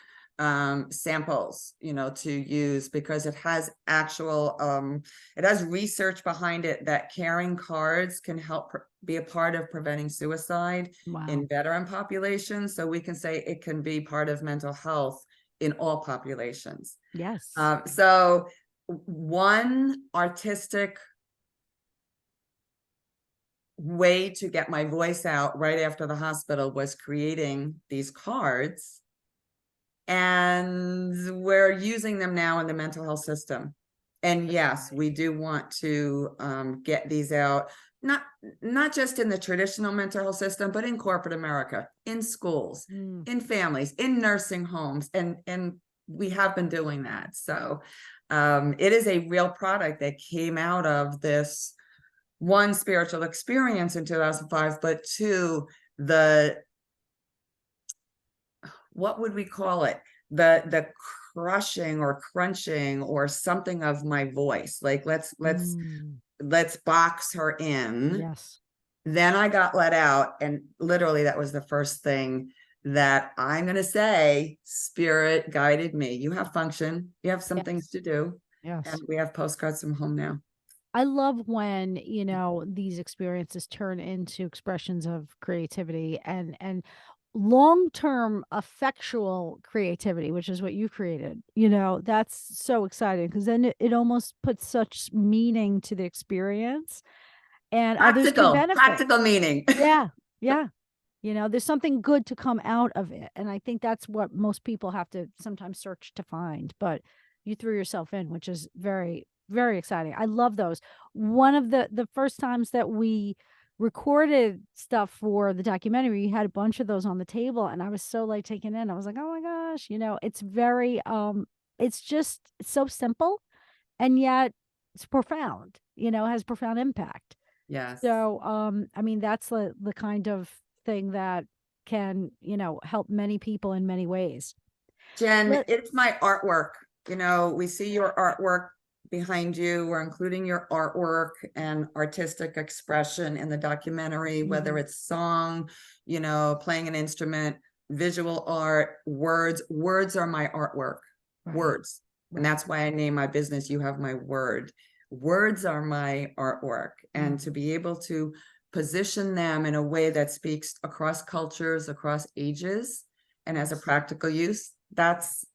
samples, to use, because it has it has research behind it that carrying cards can help be a part of preventing suicide in veteran populations. So we can say it can be part of mental health in all populations. Yes. So one artistic way to get my voice out right after the hospital was creating these cards. And we're using them now in the mental health system. And yes, we do want to get these out, not just in the traditional mental health system, but in corporate America, in schools, in families, in nursing homes. And we have been doing that. So it is a real product that came out of this, one, spiritual experience in 2005, but two, what would we call it? The crushing or crunching or something of my voice. Like, let's box her in. Yes. Then I got let out, and literally that was the first thing that I'm going to say, Spirit guided me. You have function. You have some things to do. Yes. And we have postcards from home now. I love when, these experiences turn into expressions of creativity and long-term effectual creativity, which is what you created. That's so exciting, because then it almost puts such meaning to the experience, and others can benefit. Practical meaning. Yeah. There's something good to come out of it. And I think that's what most people have to sometimes search to find, but you threw yourself in, which is very, Very exciting. I love those. One of the first times that we recorded stuff for the documentary, you had a bunch of those on the table, and I was so like taken in. I was like, oh my gosh, it's very it's just so simple, and yet it's profound, has profound impact. Yes. So I mean, that's the kind of thing that can, help many people in many ways. Jen, Let it's my artwork. We see your artwork behind you. We're including your artwork and artistic expression in the documentary, whether Mhm. it's song, playing an instrument, visual art, words. Words are my artwork. Right, Words. And right. that's why I name my business You Have My Word. Words are my artwork. And to Mhm. be able to position them in a way that speaks across cultures, across ages, and as a Yes. practical use, that's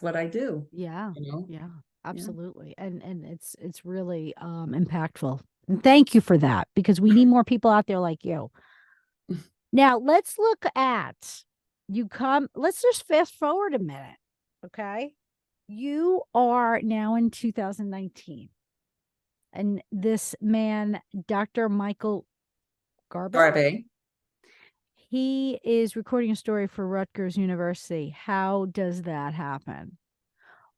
what I do, Yeah. you know? Yeah. Yeah. Absolutely. And it's really impactful. And thank you for that, because we need more people out there like you. Now, let's look at let's just fast forward a minute. Okay? You are now in 2019, and this man, Dr. Michael Garbe, Garvey. he is recording a story for Rutgers University. How does that happen?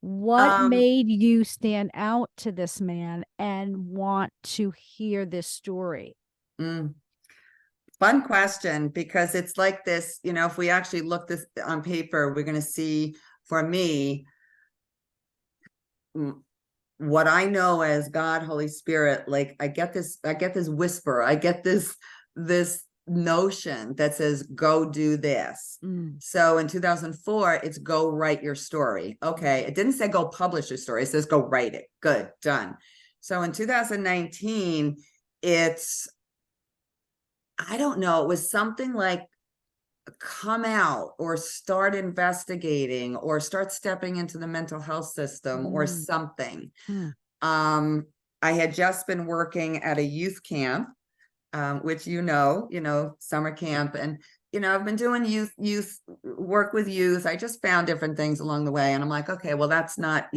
What Um, made you stand out to this man and want to hear this story? mm, Fun question, because it's like this, if we actually look this on paper, we're going to see, for me, what I know as God, Holy Spirit. Like I get this whisper, I get this notion that says, go do this. Mm. So in 2004, it's go write your story. Okay. It didn't say go publish your story. It says go write it. Good, done. So in 2019, it's, I don't know, it was something like come out or start investigating or start stepping into the mental health system or Mm. something. Mm. Um, I had just been working at a youth camp, which summer camp, and I've been doing youth work with youth. I just found different things along the way, and I'm like, okay, well, that's not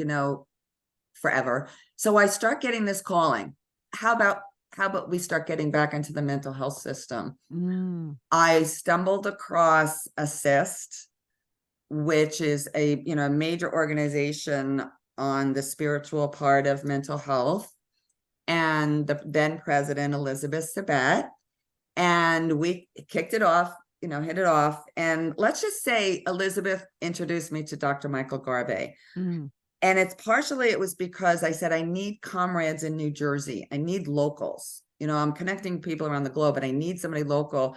forever. So I start getting this calling. How about we start getting back into the mental health system? Mm. I stumbled across Assist, which is a major organization on the spiritual part of mental health, and the then president Elizabeth Sabet, and we kicked it off, hit it off. And let's just say Elizabeth introduced me to Dr. Michael Garvey. Mm. And it was because I said, I need comrades in New Jersey. I need locals. I'm connecting people around the globe, but I need somebody local.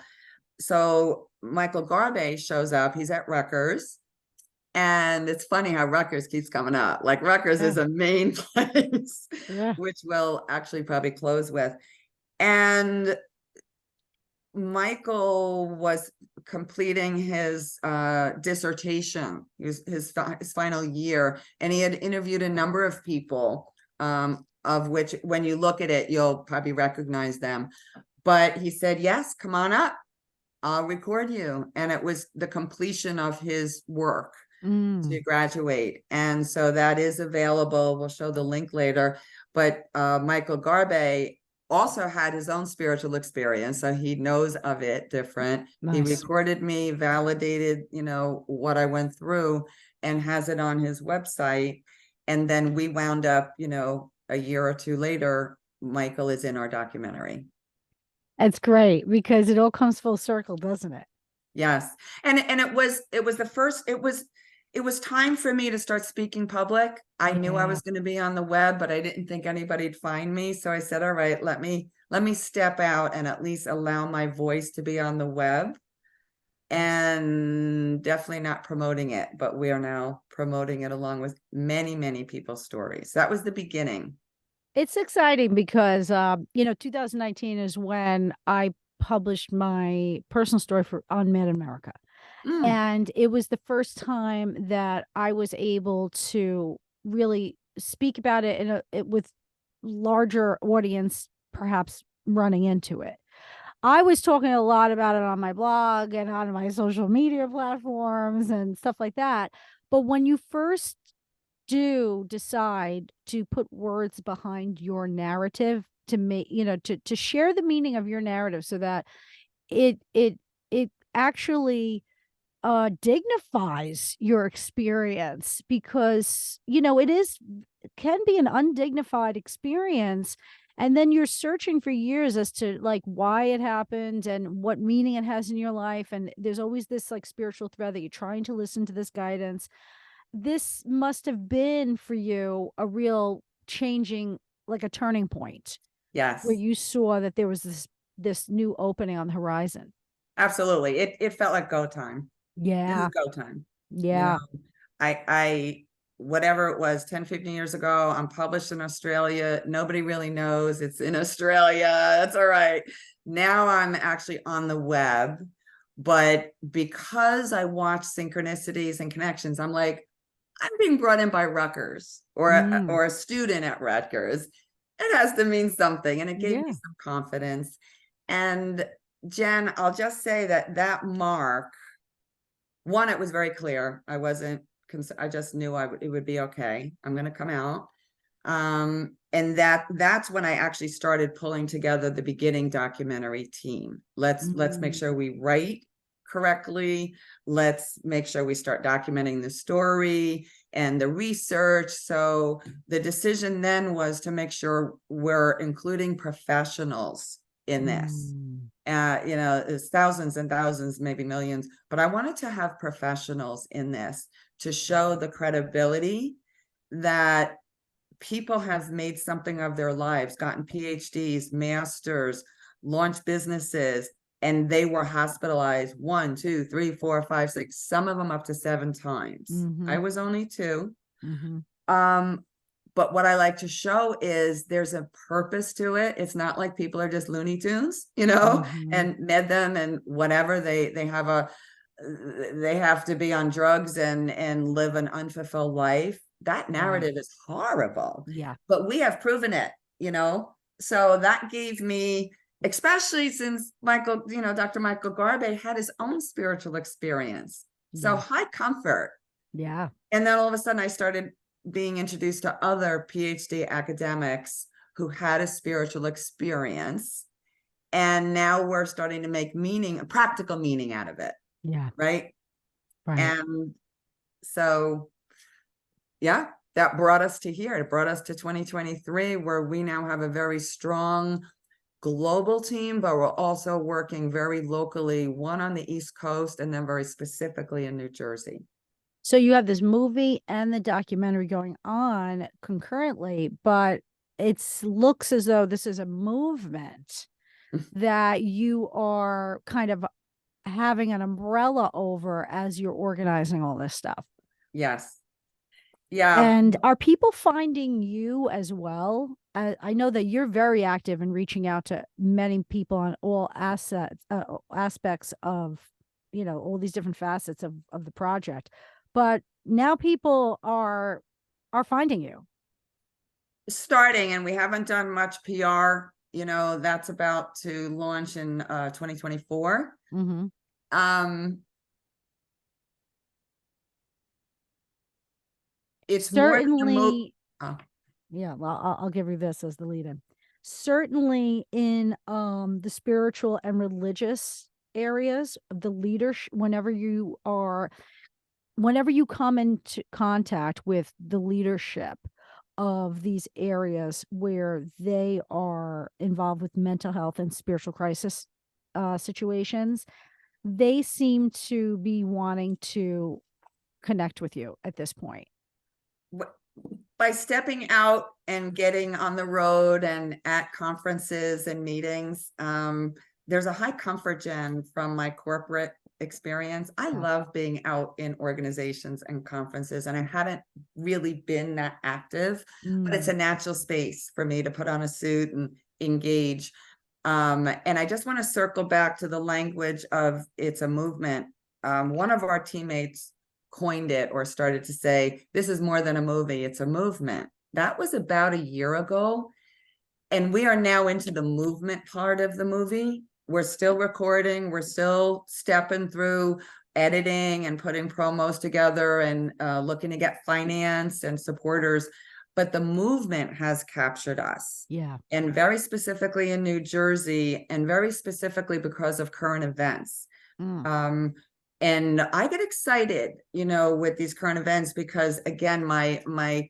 So Michael Garvey shows up. He's at Rutgers. And it's funny how Rutgers keeps coming up. Like Rutgers Yeah. is a main place, Yeah. which we'll actually probably close with. And Michael was completing his dissertation, his final year, and he had interviewed a number of people, of which, when you look at it, you'll probably recognize them. But he said, yes, come on up. I'll record you. And it was the completion of his work to Mm. graduate. And so that is available. We'll show the link later. But Michael Garbe also had his own spiritual experience, so he knows of it different. He Nice. recorded me, validated, what I went through, and has it on his website. And then we wound up, a year or two later, Michael is in our documentary. It's great because it all comes full circle, doesn't it? Yes. And it was time for me to start speaking public. I knew I Yeah. was going to be on the web, but I didn't think anybody'd find me. So I said, all right, let me step out and at least allow my voice to be on the web. And definitely not promoting it, but we are now promoting it along with many, many people's stories. That was the beginning. It's exciting because 2019 is when I published my personal story on Mad America. Mm, And it was the first time that I was able to really speak about it with larger audience, perhaps running into it. I was talking a lot about it on my blog and on my social media platforms and stuff like that. But when you first do decide to put words behind your narrative, to make, to share the meaning of your narrative, so that it actually dignifies your experience, because it can be an undignified experience, and then you're searching for years as to like why it happened and what meaning it has in your life, and there's always this like spiritual thread that you're trying to listen to this guidance. This must have been for you a real changing, like a turning point, where Yes, you saw that there was this new opening on the horizon. absolutely. It felt like go time. This is Yeah. go time. You know, Yeah. I whatever it was, 10, 15 years ago, I'm published in Australia. Nobody really knows it's in Australia. That's all right. Now I'm actually on the web, but because I watch synchronicities and connections, I'm like, I'm being brought in by Rutgers, Mm. or a student at Rutgers. It has to mean something, and it gave me Yeah. some confidence. And Jen, I'll just say that mark, one, it was very clear. I wasn't, I just knew it would be okay. I'm going to come out. And that's when I actually started pulling together the beginning documentary team. Let's make sure Mm. we write correctly. Let's make sure we start documenting the story and the research. So the decision then was to make sure we're including professionals in this. Mm. There's thousands and thousands, maybe millions, but I wanted to have professionals in this to show the credibility that people have made something of their lives, gotten PhDs, masters, launched businesses, and they were hospitalized 1, 2, 3, 4, 5, 6, some of them up to 7 times. I Mhm. was only 2. Mhm. Um, but what I like to show is there's a purpose to it. It's not like people are just Looney Tunes, Mhm. and med them and whatever. They have to be on drugs and live an unfulfilled life. That Yeah. narrative is horrible, Yeah. but we have proven it. So that gave me, especially since Dr. Michael Garbe had his own spiritual experience. So Yeah. high comfort. Yeah. And then all of a sudden I started being introduced to other PhD academics who had a spiritual experience. And now we're starting to make practical meaning out of it. Yeah. Right. Right. And so, yeah, that brought us to here. It brought us to 2023, where we now have a very strong global team, but we're also working very locally, one on the East Coast and then very specifically in New Jersey. So you have this movie and the documentary going on concurrently, but it looks as though this is a movement that you are kind of having an umbrella over as you're organizing all this stuff. Yes. Yeah. And are people finding you as well? I know that you're very active in reaching out to many people on all aspects of, all these different facets of the project. But now people are finding you. Starting, and we haven't done much PR. That's about to launch in 2024. Mm-hmm. It's more than a Certainly, oh, yeah. Well, I'll give you this as the lead-in. Certainly, in the spiritual and religious areas of the leadership, whenever you come into contact with the leadership of these areas where they are involved with mental health and spiritual crisis situations, they seem to be wanting to connect with you at this point. by stepping out and getting on the road and at conferences and meetings, there's a high comfort, Jen, from my corporate experience. I Yeah. love being out in organizations and conferences, and I haven't really been that active, but it's a Mm. natural space for me to put on a suit and engage. And I just want to circle back to the language of it's a movement. One of our teammates coined it, or started to say, this is more than a movie, it's a movement. That was about a year ago. And we are now into the movement part of the movie. we're still recording, we're still stepping through editing and putting promos together and looking to get finance and supporters, but the movement has captured us. Yeah. And very specifically in New Jersey, and very specifically because of current events. And I get excited, with these current events, because again, my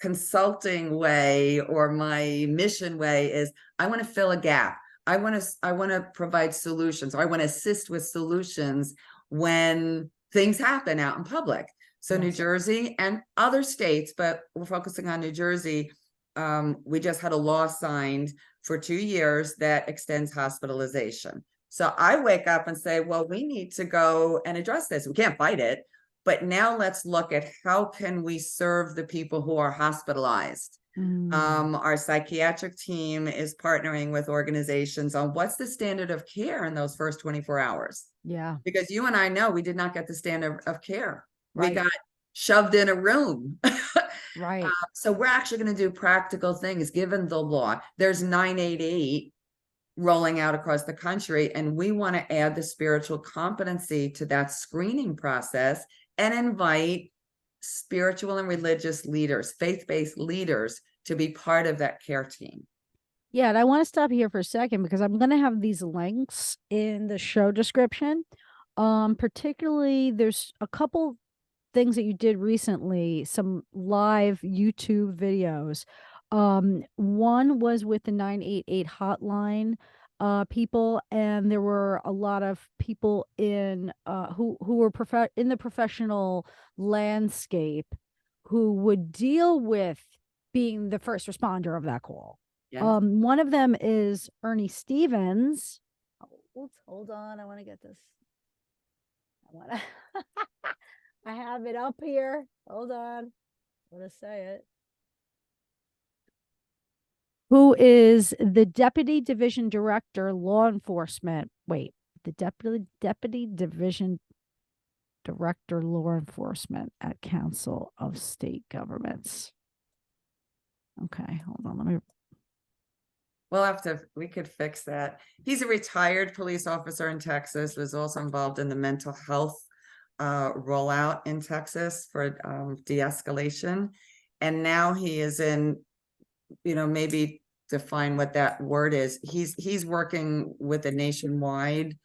consulting way or my mission way is I want to fill a gap. I want to provide solutions, or I want to assist with solutions when things happen out in public. So New Jersey and other states, but we're focusing on New Jersey. We just had a law signed for 2 years that extends hospitalization. So I wake up and say, well, we need to go and address this. We can't fight it, but now let's look at how can we serve the people who are hospitalized. Our psychiatric team is partnering with organizations on what's the standard of care in those first 24 hours. Yeah. Because you and I know we did not get the standard of care. Right. We got shoved in a room. Right. So we're actually going to do practical things given the law. There's 988 rolling out across the country, and we want to add the spiritual competency to that screening process and invite spiritual and religious leaders, faith-based leaders, to be part of that care team. Yeah, and I want to stop here for a second because I'm going to have these links in the show description. Particularly, there's a couple things that you did recently, some live YouTube videos. One was with the 988 hotline people, and there were a lot of people in who were in the professional landscape who would deal with being the first responder of that call. Yes. One of them is Ernie Stevens. Oh, oops, hold on, I want to get this. I have it up here. Hold on. I want to say it. Who is the Deputy Division Director, Law Enforcement? Wait, the Deputy Division Director, Law Enforcement at Council of State Governments. Okay, hold on. Let me. We could fix that. He's a retired police officer in Texas, was also involved in the mental health rollout in Texas for de-escalation. And now he is in, maybe define what that word is. He's working with a nationwide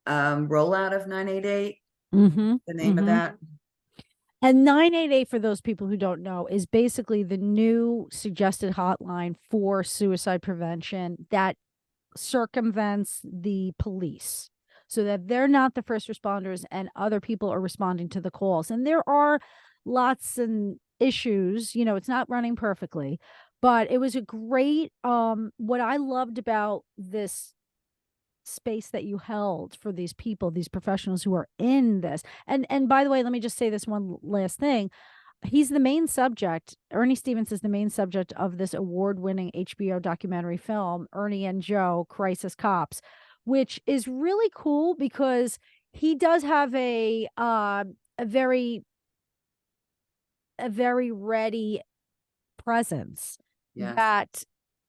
rollout of 988, the name of that. And 988, for those people who don't know, is basically the new suggested hotline for suicide prevention that circumvents the police so that they're not the first responders and other people are responding to the calls. And there are lots of issues, it's not running perfectly, but it was a great, what I loved about this space that you held for these people, these professionals who are in this. And by the way, let me just say this one last thing. He's the main subject. Ernie Stevens is the main subject of this award-winning HBO documentary film, Ernie and Joe, Crisis Cops, which is really cool because he does have a very ready presence that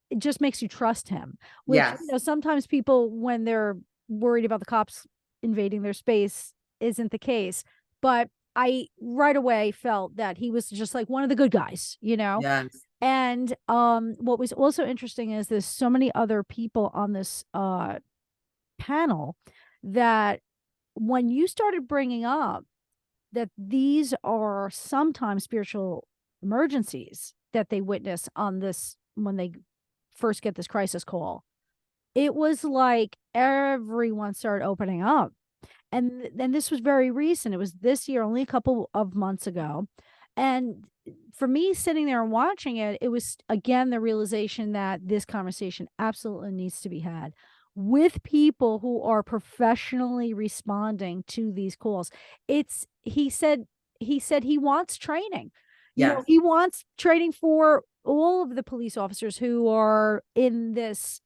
it just makes you trust him, which, sometimes people, when they're worried about the cops invading their space, isn't the case. But I right away felt that he was just like one of the good guys, Yes. And what was also interesting is there's so many other people on this panel that when you started bringing up that these are sometimes spiritual emergencies that they witness on this when they first get this crisis call, it was like everyone started opening up. And then this was very recent. It was this year, only a couple of months ago. And for me, sitting there and watching it, it was, again, the realization that this conversation absolutely needs to be had with people who are professionally responding to these calls. He said he wants training. He wants training for all of the police officers who are in this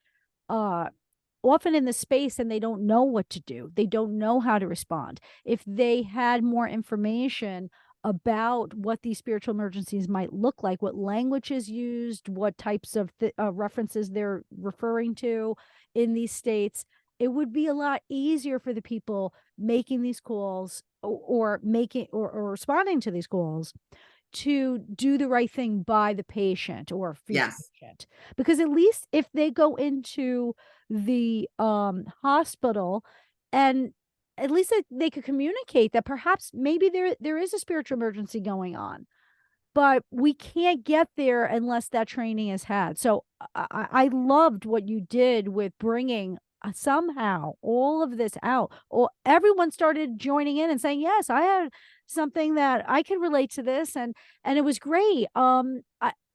often in the space, and they don't know what to do. They don't know how to respond. If they had more information about what these spiritual emergencies might look like, what language is used, what types of references they're referring to in these states, it would be a lot easier for the people making these calls or making or responding to these calls to do the right thing by the patient or future Yes. patient. Because at least if they go into the hospital, and at least they could communicate that perhaps maybe there is a spiritual emergency going on, but we can't get there unless that training is had. So I loved what you did with bringing somehow all of this out. Or everyone started joining in and saying, yes, I had something that I could relate to this, and it was great.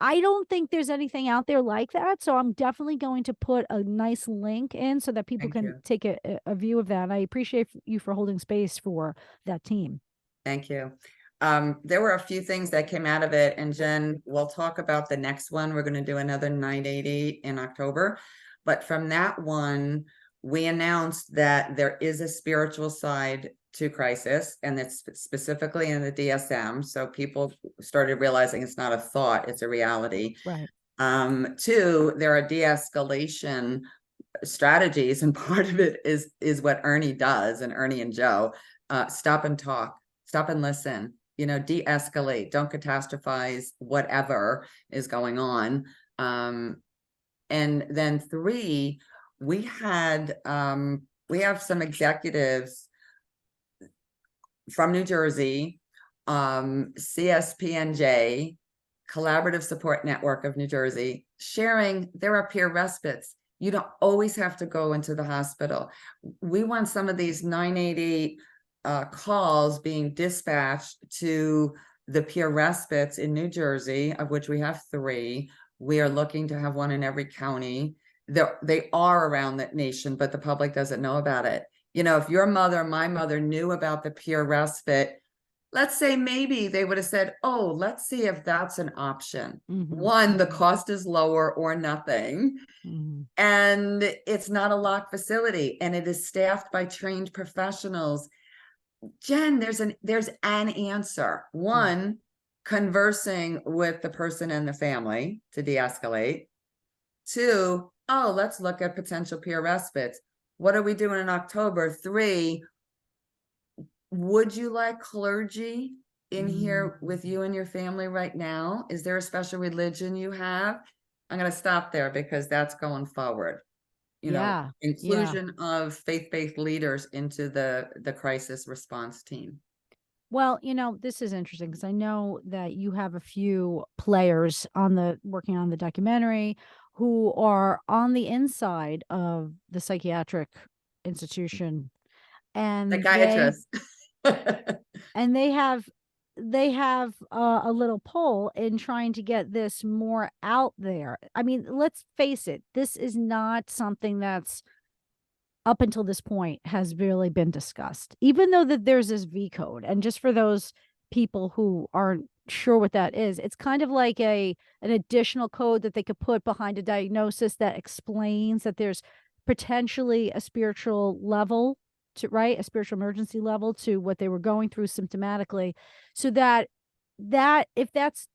I don't think there's anything out there like that. So I'm definitely going to put a nice link in so that people Thank can you. take a view of that. And I appreciate you for holding space for that team. Thank you. There were a few things that came out of it, and Jen, we'll talk about the next one. We're going to do another 980 in October. But from that one, we announced that there is a spiritual side to crisis, and it's specifically in the DSM. So people started realizing it's not a thought, it's a reality. Right. Two, there are de-escalation strategies, and part of it is what Ernie does, and Ernie and Joe, stop and talk, stop and listen, de-escalate, don't catastrophize whatever is going on. And then three, we have some executives from New Jersey, CSPNJ, Collaborative Support Network of New Jersey, sharing there are peer respites. You don't always have to go into the hospital. We want some of these 980 calls being dispatched to the peer respites in New Jersey, of which we have 3. We are looking to have one in every county. They are around the nation, but the public doesn't know about it. If your mother, my mother, knew about the peer respite, let's say maybe they would have said, oh, let's see if that's an option. One, the cost is lower or nothing. And it's not a locked facility, and it is staffed by trained professionals. Jen, there's an answer. One, conversing with the person and the family to de-escalate. 2, oh, let's look at potential peer respites. What are we doing in October? 3, would you like clergy in here with you and your family right now? Is there a special religion you have? I'm going to stop there because that's going forward. Inclusion of faith-based leaders into the crisis response team. Well, this is interesting because I know that you have a few players working on the documentary who are on the inside of the psychiatric institution, and Psychiatrists. they have a little pull in trying to get this more out there. I mean, let's face it, this is not something that's up until this point has really been discussed, even though that there's this V code. And just for those people who aren't sure what that is, it's kind of like an additional code that they could put behind a diagnosis that explains that there's potentially a spiritual level to, right, a spiritual emergency level to what they were going through symptomatically, so that if that's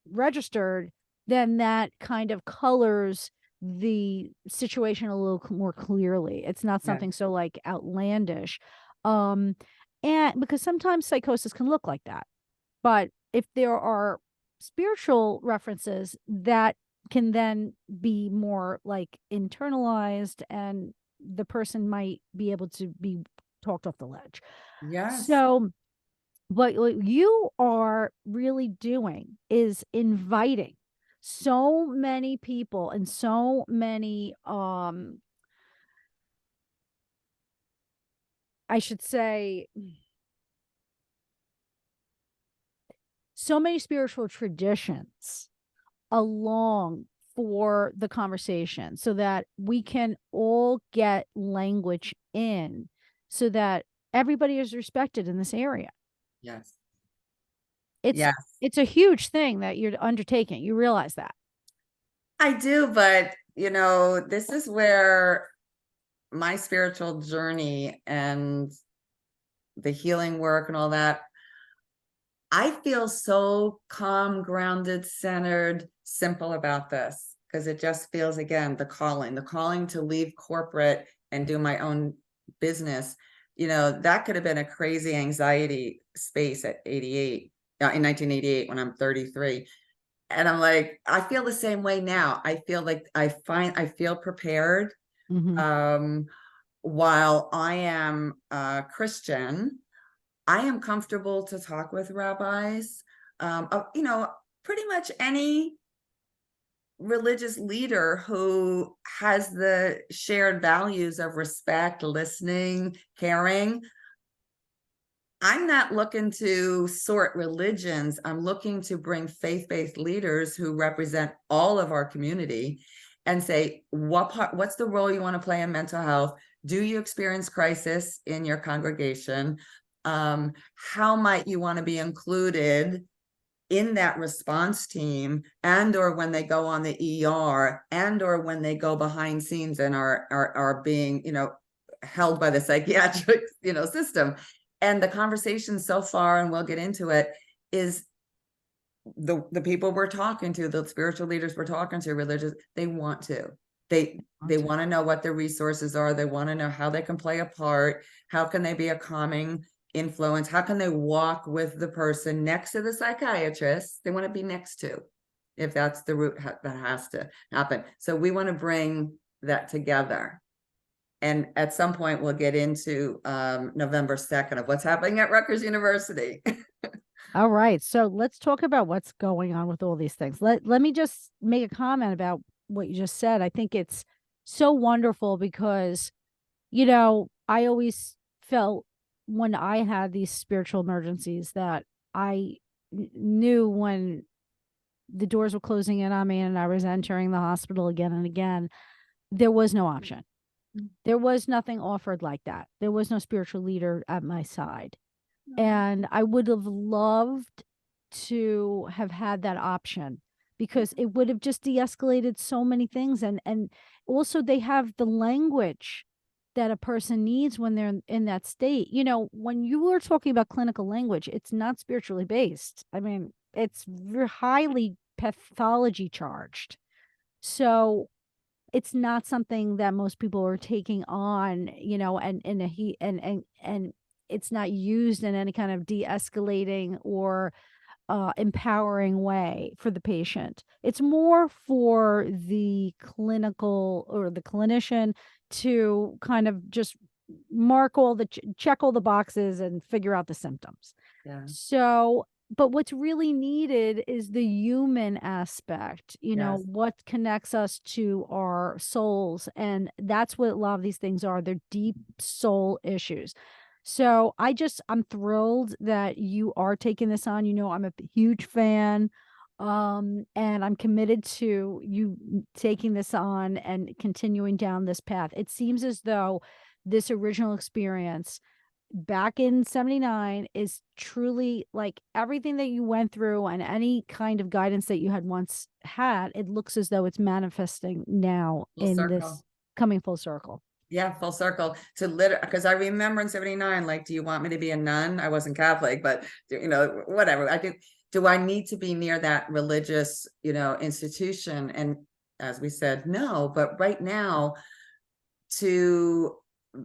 registered, then that kind of colors the situation a little more clearly. It's not something so like outlandish. And because sometimes psychosis can look like that. But if there are spiritual references, that can then be more like internalized, and the person might be able to be talked off the ledge. Yes. So what you are really doing is inviting so many people and so many I should say so many spiritual traditions along for the conversation, so that we can all get language in, so that everybody is respected in this area. Yes. It's a huge thing that you're undertaking. You realize that? I do, but this is where my spiritual journey and the healing work and all that, I feel so calm, grounded, centered, simple about this, because it just feels, again, the calling to leave corporate and do my own business. That could have been a crazy anxiety space at 88, in 1988, when I'm 33. And I'm like, I feel the same way now. I feel like I feel prepared. Mm-hmm. While I am Christian, I am comfortable to talk with rabbis. Pretty much any religious leader who has the shared values of respect, listening, caring. I'm not looking to sort religions. I'm looking to bring faith-based leaders who represent all of our community and say, what's the role you want to play in mental health? Do you experience crisis in your congregation? How might you want to be included in that response team, and or when they go on the ER, and or when they go behind scenes and are being, held by the psychiatric, system. And the conversation so far, and we'll get into it, is the people we're talking to, the spiritual leaders we're talking to, religious, they want to. They want to know what their resources are. They want to know how they can play a part. How can they be a calming influence? How can they walk with the person next to the psychiatrist they want to be next to, if that's the route that has to happen? So we want to bring that together. And at some point, we'll get into November 2nd of what's happening at Rutgers University. All right. So let's talk about what's going on with all these things. Let me just make a comment about what you just said. I think it's so wonderful because, I always felt when I had these spiritual emergencies that I knew when the doors were closing in on me and I was entering the hospital again and again, there was no option. There was nothing offered like that. There was no spiritual leader at my side. And I would have loved to have had that option because it would have just de-escalated so many things. And also they have the language that a person needs when they're in that state. When you were talking about clinical language, it's not spiritually based. I mean, it's highly pathology charged. So it's not something that most people are taking on, and in a heat and it's not used in any kind of de-escalating or empowering way for the patient. It's more for the clinical or the clinician to kind of just check all the boxes and figure out the symptoms. Yeah. So, but what's really needed is the human aspect, Yes. what connects us to our souls. And that's what a lot of these things are. They're deep soul issues. So I'm thrilled that you are taking this on. I'm a huge fan. And I'm committed to you taking this on and continuing down this path. It seems as though this original experience back in 79 is truly like everything that you went through and any kind of guidance that you had once had. It looks as though it's manifesting now Full in circle. this coming full circle. Yeah, full circle to literally, because I remember in 79, like, do you want me to be a nun? I wasn't Catholic, but whatever. Do I need to be near that religious, institution? And as we said, no, but right now, to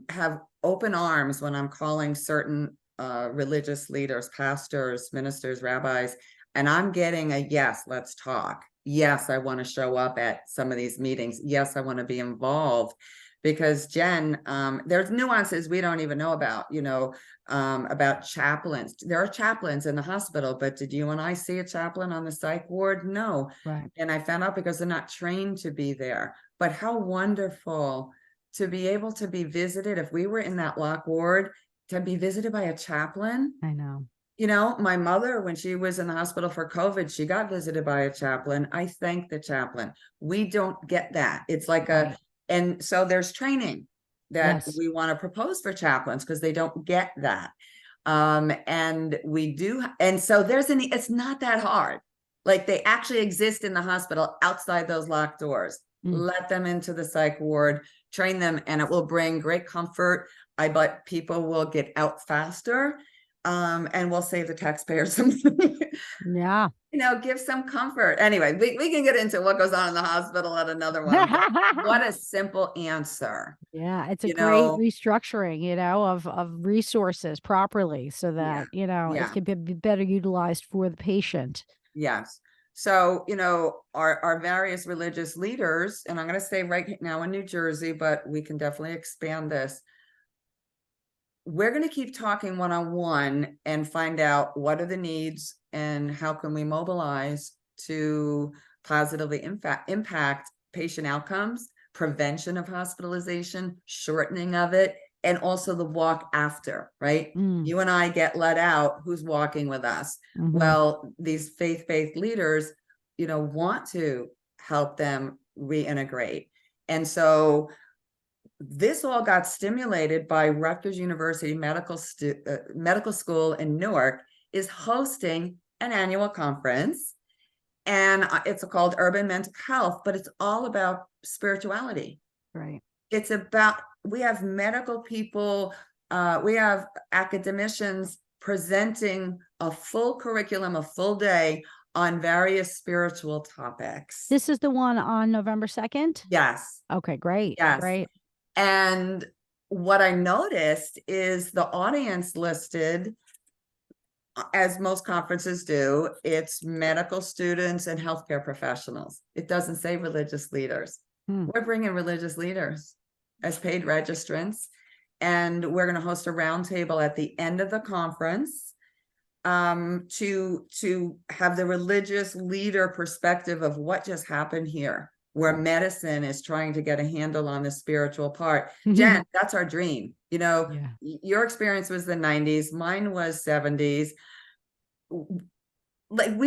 have open arms when I'm calling certain religious leaders, pastors, ministers, rabbis, and I'm getting a yes, let's talk. Yes, I want to show up at some of these meetings. Yes, I want to be involved. Because Jen, there's nuances we don't even know about chaplains. There are chaplains in the hospital, but did you and I see a chaplain on the psych ward? No. Right. And I found out because they're not trained to be there. But how wonderful to be able to be visited. If we were in that lock ward, to be visited by a chaplain. I know. My mother, when she was in the hospital for COVID, she got visited by a chaplain. I thank the chaplain. We don't get that. It's like Right. and so there's training that Yes. we want to propose for chaplains because they don't get that. And we do. And so it's not that hard. Like, they actually exist in the hospital outside those locked doors. Let them into the psych ward, train them, and it will bring great comfort. I bet people will get out faster. And we'll save the taxpayers some money. Yeah. Give some comfort. Anyway, we can get into what goes on in the hospital at another one, but what a simple answer. Yeah, it's a great restructuring, of resources properly so Yeah, that, it yeah, can be better utilized for the patient. yes. So, our various religious leaders, and I'm going to stay right now in New Jersey, but we can definitely expand this. We're going to keep talking one-on-one and find out what are the needs and how can we mobilize to positively impact patient outcomes, prevention of hospitalization, shortening of it, and also the walk after, right? You and I get let out, who's walking with us? Well, these faith-based leaders, want to help them reintegrate. And so this all got stimulated by Rutgers University Medical School in Newark is hosting an annual conference, and it's called Urban Mental Health, but it's all about spirituality. Right. It's about, we have medical people, we have academicians presenting a full curriculum, a full day on various spiritual topics. This is the one on November 2nd? Yes. Okay, great. Yes. Great. And what I noticed is the audience listed, as most conferences do, it's medical students and healthcare professionals. It doesn't say religious leaders. We're bringing religious leaders as paid registrants, and we're going to host a roundtable at the end of the conference to have the religious leader perspective of what just happened here, where medicine is trying to get a handle on the spiritual part. Jen, that's our dream. Your experience was the 90s, mine was 70s. Like,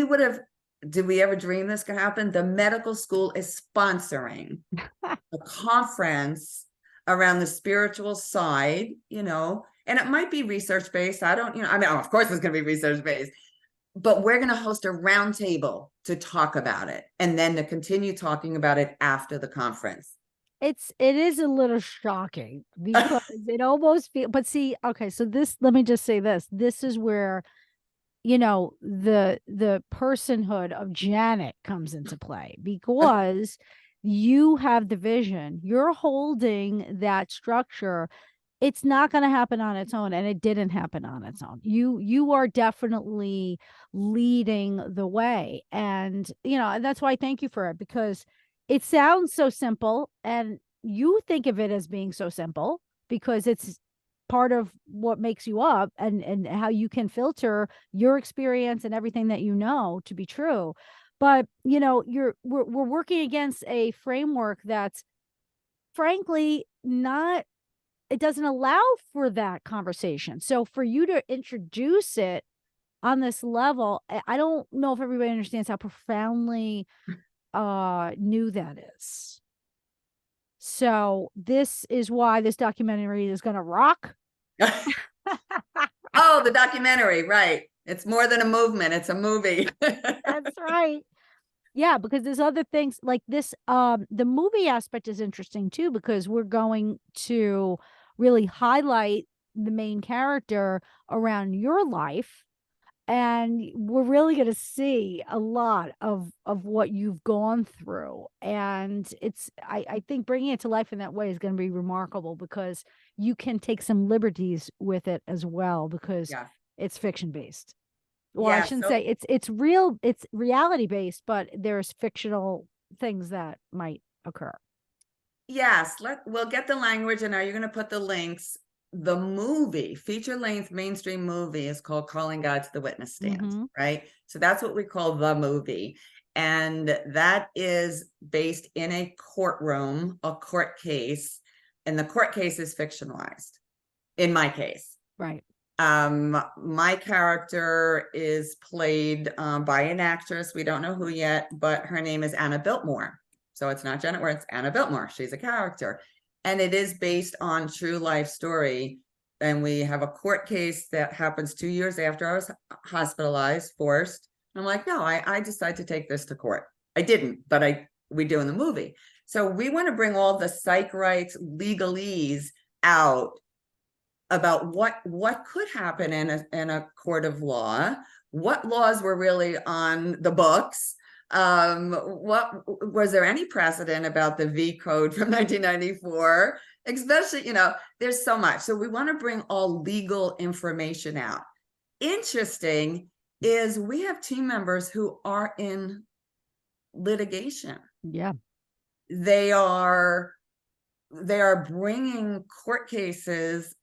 did we ever dream this could happen? The medical school is sponsoring a conference around the spiritual side, and it might be research-based. I don't, of course it's going to be research-based, but we're going to host a roundtable to talk about it and then to continue talking about it after the conference. It is a little shocking because it almost feels, but see, okay, so let me just say this. This is where, the personhood of Janet comes into play, because you have the vision, you're holding that structure. It's not going to happen on its own, and it didn't happen on its own. You are definitely leading the way, and and that's why I thank you for it, because it sounds so simple, and you think of it as being so simple because it's part of what makes you up, and how you can filter your experience and everything that to be true. But we're working against a framework that's frankly not, it doesn't allow for that conversation. So for you to introduce it on this level, I don't know if everybody understands how profoundly new that is. So this is why this documentary is going to rock. Oh, the documentary, right. It's more than a movement, it's a movie. That's right. Yeah, because there's other things like this. The movie aspect is interesting too, because we're going to really highlight the main character around your life, and we're really going to see a lot of what you've gone through. And I think bringing it to life in that way is going to be remarkable, because you can take some liberties with it as well, because it's fiction based. Well, I shouldn't say it's real, it's reality based, but there's fictional things that might occur. Yes, we'll get the language, and are you going to put the links? The movie, feature-length mainstream movie, is called Calling God to the Witness Stand, right? So that's what we call the movie. And that is based in a courtroom, a court case, and the court case is fictionalized, in my case. Right. My character is played by an actress. We don't know who yet, but her name is Anna Biltmore. So it's not Janet Ware, it's Anna Biltmore. She's a character. And it is based on true life story. And we have a court case that happens 2 years after I was hospitalized, forced. I'm like, no, I decided to take this to court. I didn't, but we do in the movie. So we want to bring all the psych rights legalese out about what could happen in a court of law, what laws were really on the books. What was there any precedent about the V code from 1994? Especially, there's so much. So we want to bring all legal information out. Interesting is we have team members who are in litigation. Yeah. They are bringing court cases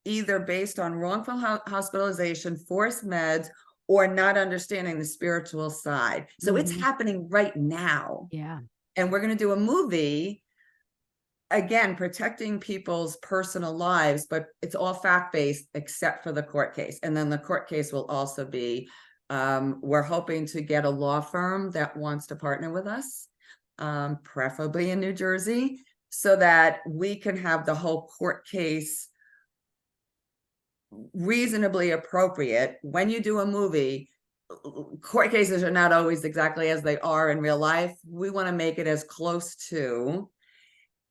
either based on wrongful hospitalization, forced meds, or not understanding the spiritual side. So it's happening right now. Yeah. And we're going to do a movie, again, protecting people's personal lives, but it's all fact-based except for the court case. And then the court case will also be, we're hoping to get a law firm that wants to partner with us, preferably in New Jersey, so that we can have the whole court case reasonably appropriate. When you do a movie, court cases are not always exactly as they are in real life. We want to make it as close to,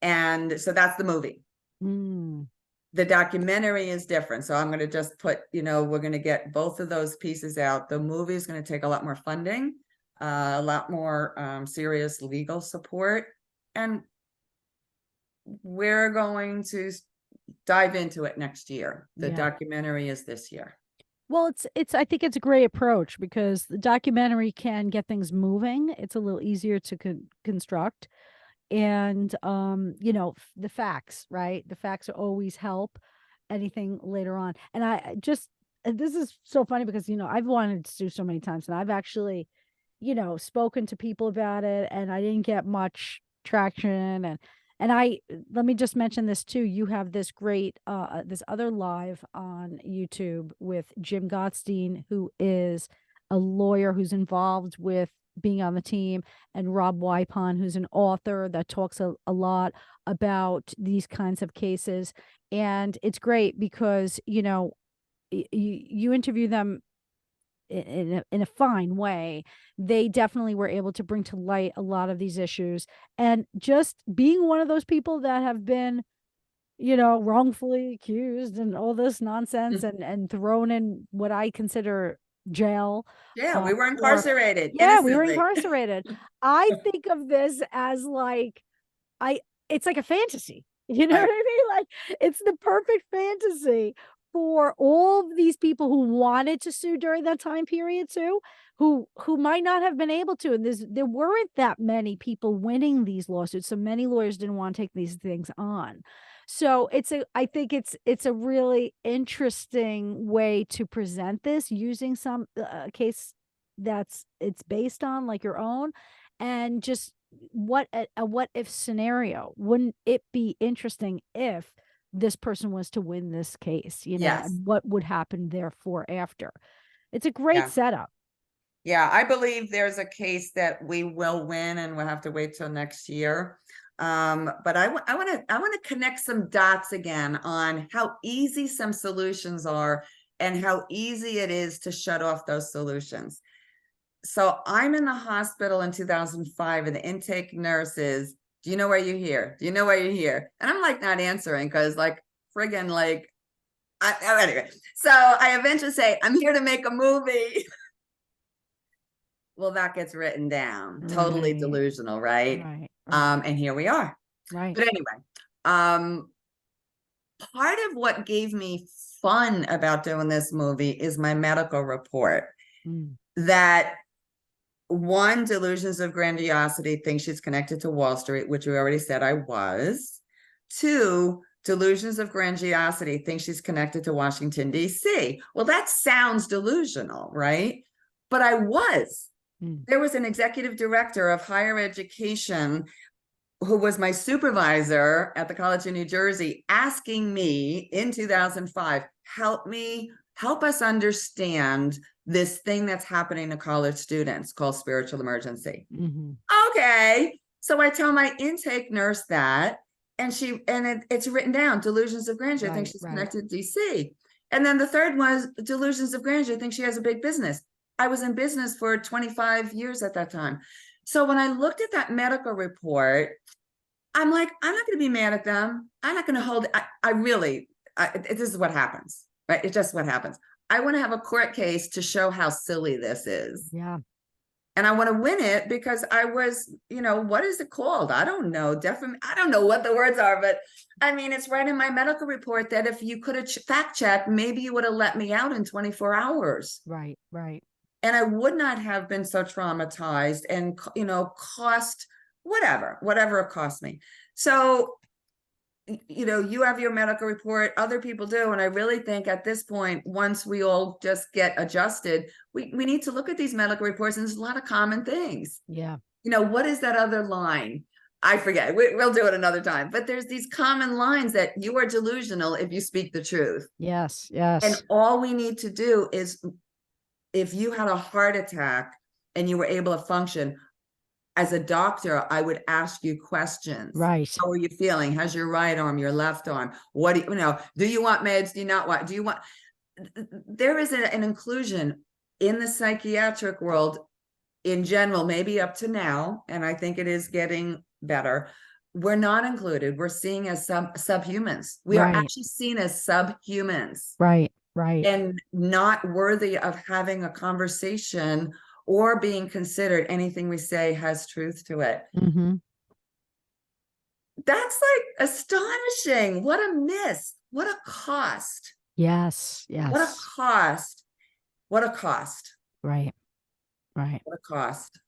and so that's the movie. The documentary is different. So I'm going to just put, we're going to get both of those pieces out. The movie is going to take a lot more funding, a lot more serious legal support, and we're going to dive into it next year. The documentary is this year. Well, I think it's a great approach because the documentary can get things moving. It's a little easier to construct. And the facts, right? The facts always help anything later on. And this is so funny because I've wanted to do so many times, and I've actually spoken to people about it, and I didn't get much traction. And let me just mention this too. You have this great this other live on YouTube with Jim Gottstein, who is a lawyer who's involved with being on the team, and Rob Wypon, who's an author that talks a lot about these kinds of cases. And it's great because you interview them in a fine way. They definitely were able to bring to light a lot of these issues, and just being one of those people that have been wrongfully accused and all this nonsense, and thrown in what I consider jail. Yeah, we were incarcerated. We were incarcerated. I think of this as it's like a fantasy. You know what I mean? Like, it's the perfect fantasy for all of these people who wanted to sue during that time period too, who might not have been able to. And there weren't that many people winning these lawsuits, so many lawyers didn't want to take these things on. So I think it's a really interesting way to present this, using some case it's based on, like your own, and just a what if scenario. Wouldn't it be interesting if this person was to win this case, Yes. and what would happen therefore after? It's a great setup. Yeah, I believe there's a case that we will win, and we'll have to wait till next year. But I want to connect some dots again on how easy some solutions are and how easy it is to shut off those solutions. So I'm in the hospital in 2005, and the intake nurse is, do you know why you're here? Do you know why you're here? And I'm like not answering because anyway. So I eventually say, I'm here to make a movie. Well, that gets written down. Right. Totally delusional, right? Right. And here we are. Right. But anyway, part of what gave me fun about doing this movie is my medical report. That one, delusions of grandiosity, thinks she's connected to Wall Street, which we already said I was. Two, delusions of grandiosity, thinks she's connected to Washington, D.C. Well, that sounds delusional, right? But I was. There was an executive director of higher education who was my supervisor at the College of New Jersey, asking me in 2005, help us understand this thing that's happening to college students called spiritual emergency. Okay. So I tell my intake nurse that, and it's written down, delusions of grandeur. I think she's connected to DC. And then the third was delusions of grandeur. I think she has a big business. I was in business for 25 years at that time. So when I looked at that medical report, I'm like, I'm not going to be mad at them. I'm not going to hold it. I really, this is what happens, right? It's just what happens. I want to have a court case to show how silly this is. Yeah. And I want to win it because I was, what is it called? I don't know. I don't know what the words are, but I mean, it's right in my medical report that if you could have fact checked, maybe you would have let me out in 24 hours. Right. Right. And I would not have been so traumatized and, cost whatever it cost me. So, you have your medical report, other people do. And I really think at this point, once we all just get adjusted, we need to look at these medical reports, and there's a lot of common things. Yeah. What is that other line? I forget. We'll do it another time. But there's these common lines that you are delusional if you speak the truth. Yes. Yes. And all we need to do is, if you had a heart attack and you were able to function, as a doctor, I would ask you questions. Right. How are you feeling? How's your right arm, your left arm? What do do you want meds? Do you not want? Do you want? There is an inclusion in the psychiatric world in general, maybe up to now, and I think it is getting better. We're not included. We're seen as subhumans. We are actually seen as subhumans. Right. Right. And not worthy of having a conversation or being considered. Anything we say has truth to it. Mm-hmm. That's like astonishing. What a miss. What a cost. Yes. Yes. What a cost. What a cost. Right. Right. What a cost.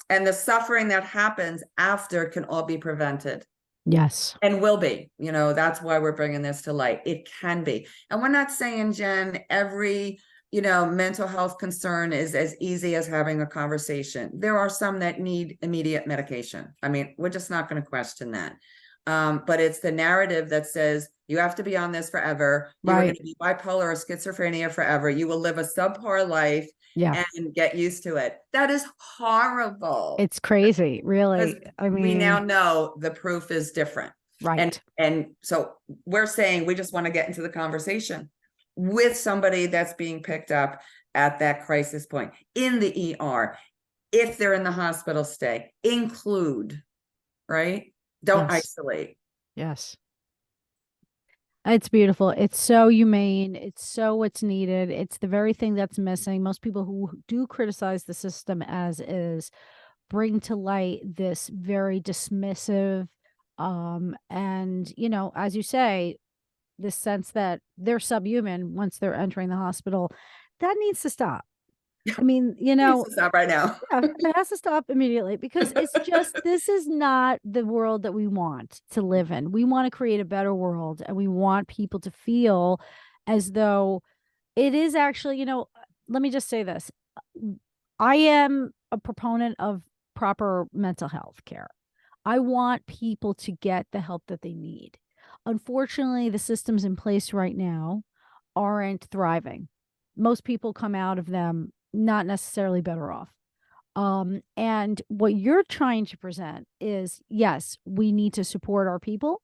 And the suffering that happens after can all be prevented. Yes. And will be. That's why we're bringing this to light. It can be. And we're not saying, Jen, every mental health concern is as easy as having a conversation. There are some that need immediate medication. I mean, we're just not going to question that. But it's the narrative that says you have to be on this forever. You're going to be bipolar or schizophrenia forever. You will live a subpar life and get used to it. That is horrible. It's crazy, really. I mean, we now know the proof is different. Right. And so we're saying we just want to get into the conversation with somebody that's being picked up at that crisis point in the ER. If they're in the hospital stay, include, right? Don't isolate. Yes. It's beautiful. It's so humane. It's so what's needed. It's the very thing that's missing. Most people who do criticize the system as is bring to light this very dismissive, and, as you say, this sense that they're subhuman once they're entering the hospital. That needs to stop. I mean, It needs to stop right now. It has to stop immediately, because it's just, this is not the world that we want to live in. We want to create a better world, and we want people to feel as though it is actually, let me just say this. I am a proponent of proper mental health care. I want people to get the help that they need. Unfortunately, the systems in place right now aren't thriving. Most people come out of them not necessarily better off. And what you're trying to present is, yes, we need to support our people,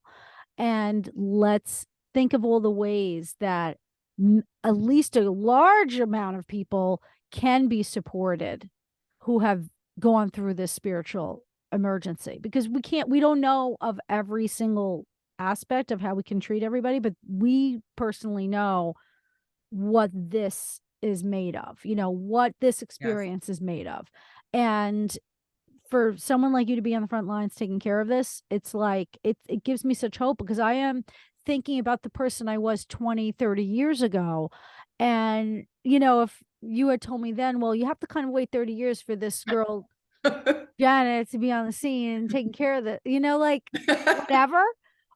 and let's think of all the ways that at least a large amount of people can be supported who have gone through this spiritual emergency, because we don't know of every single aspect of how we can treat everybody, but we personally know what this is made of, what this experience is made of. And for someone like you to be on the front lines taking care of this, it's like, it gives me such hope, because I am thinking about the person I was 20, 30 years ago. And, if you had told me then, well, you have to kind of wait 30 years for this girl, Janet, to be on the scene and taking care of the, whatever.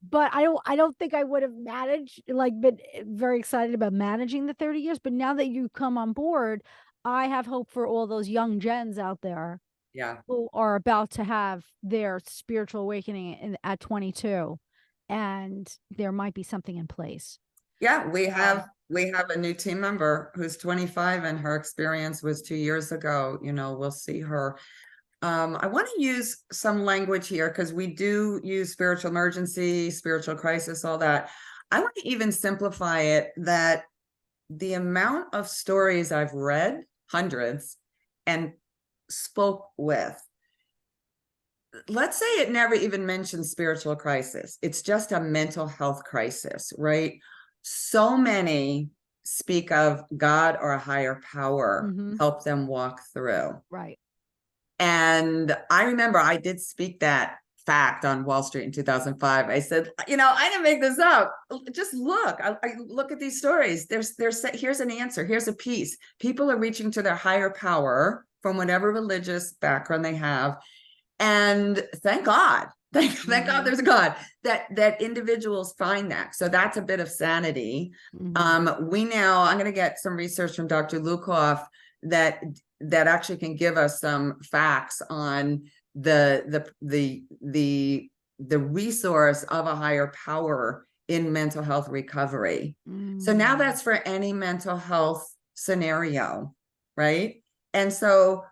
But I don't think I would have been very excited about managing the 30 years. But now that you come on board, I have hope for all those young gens out there who are about to have their spiritual awakening at 22. And there might be something in place. Yeah, we have a new team member who's 25, and her experience was 2 years ago. We'll see her. I want to use some language here, because we do use spiritual emergency, spiritual crisis, all that. I want to even simplify it, that the amount of stories I've read, hundreds, and spoke with, let's say it never even mentions spiritual crisis. It's just a mental health crisis, right? So many speak of God or a higher power, help them walk through. Right. And I remember I did speak that fact on Wall Street in 2005. I said, I didn't make this up. Just look. I look at these stories. Here's an answer. Here's a piece. People are reaching to their higher power from whatever religious background they have. And thank God. Thank God there's a God that individuals find that. So that's a bit of sanity. I'm going to get some research from Dr. Lukoff that actually can give us some facts on the resource of a higher power in mental health recovery. So now that's for any mental health scenario, right? And so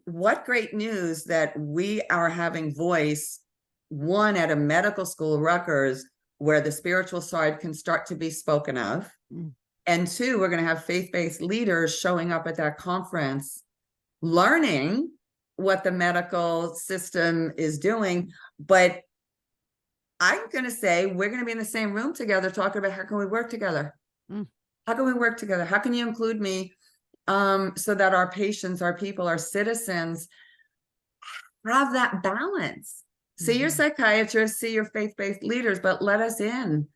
what great news that we are having voice, one, at a medical school, Rutgers, where the spiritual side can start to be spoken of. And two, we're going to have faith-based leaders showing up at that conference, learning what the medical system is doing. But I'm going to say we're going to be in the same room together talking about how can we work together? How can we work together? How can you include me so that our patients, our people, our citizens have that balance? See your psychiatrists, see your faith-based leaders, but let us in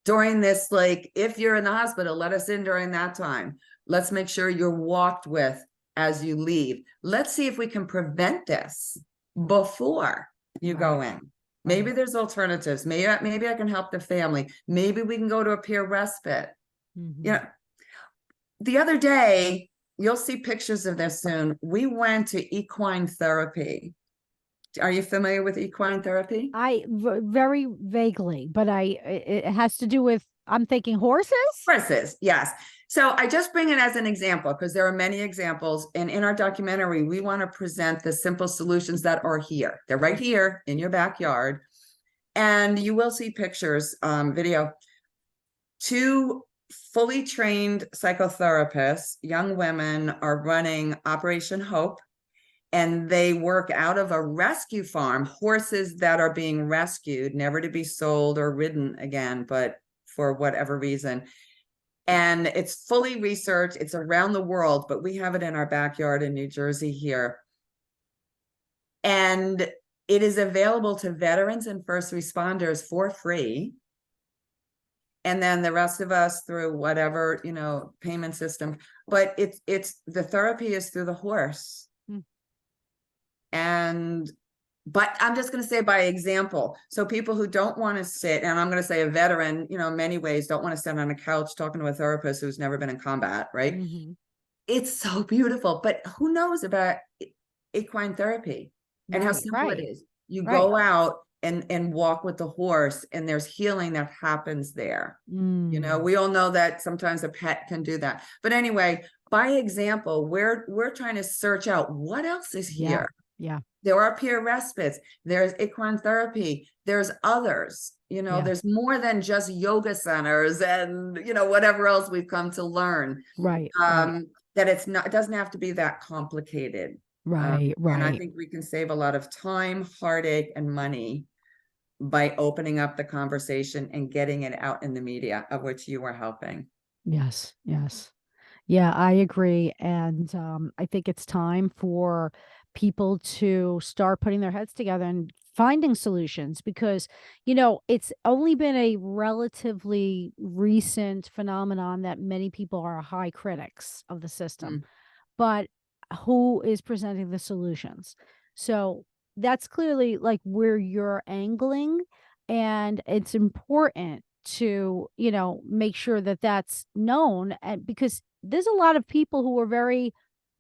during this, like, if you're in the hospital, let us in during that time. Let's make sure you're walked with as you leave. Let's see if we can prevent this before you go in. Maybe there's alternatives. Maybe I can help the family. Maybe we can go to a peer respite. The other day, you'll see pictures of this soon. We went to equine therapy. Are you familiar with equine therapy? Very vaguely, but it has to do with, I'm thinking horses? Horses, yes. So I just bring it as an example because there are many examples. And in our documentary, we want to present the simple solutions that are here. They're right here in your backyard. And you will see pictures, video. 2 fully trained psychotherapists, young women, are running Operation Hope. And they work out of a rescue farm, horses that are being rescued, never to be sold or ridden again, but for whatever reason. And it's fully researched. It's around the world, but we have it in our backyard in New Jersey here. And it is available to veterans and first responders for free. And then the rest of us through whatever, payment system. But it's the therapy is through the horse. But I'm just going to say by example. So people who don't want to sit, and I'm going to say a veteran, in many ways don't want to sit on a couch talking to a therapist who's never been in combat, right? It's so beautiful, but who knows about equine therapy and how simple it is. You go out and walk with the horse, and there's healing that happens there. We all know that sometimes a pet can do that. But anyway, by example, we're trying to search out what else is here. There are peer respites. There's equine therapy. There's others. There's more than just yoga centers and whatever else we've come to learn. That it doesn't have to be that complicated. And I think we can save a lot of time, heartache, and money by opening up the conversation and getting it out in the media, of which you are helping. Yes. Yeah, I agree. And I think it's time for people to start putting their heads together and finding solutions, because, it's only been a relatively recent phenomenon that many people are high critics of the system, but who is presenting the solutions? So that's clearly like where you're angling, and it's important to, make sure that that's known, and because there's a lot of people who are very,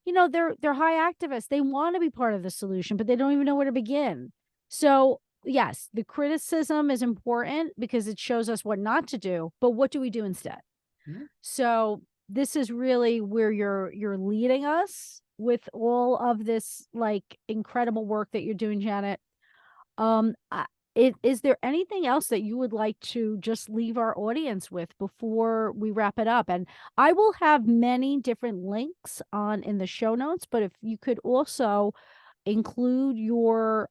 they're high activists. They want to be part of the solution, but they don't even know where to begin. So yes, the criticism is important because it shows us what not to do, but what do we do instead? So this is really where you're leading us with all of this, like, incredible work that you're doing, Janet. Is there anything else that you would like to just leave our audience with before we wrap it up? And I will have many different links in the show notes, but if you could also include your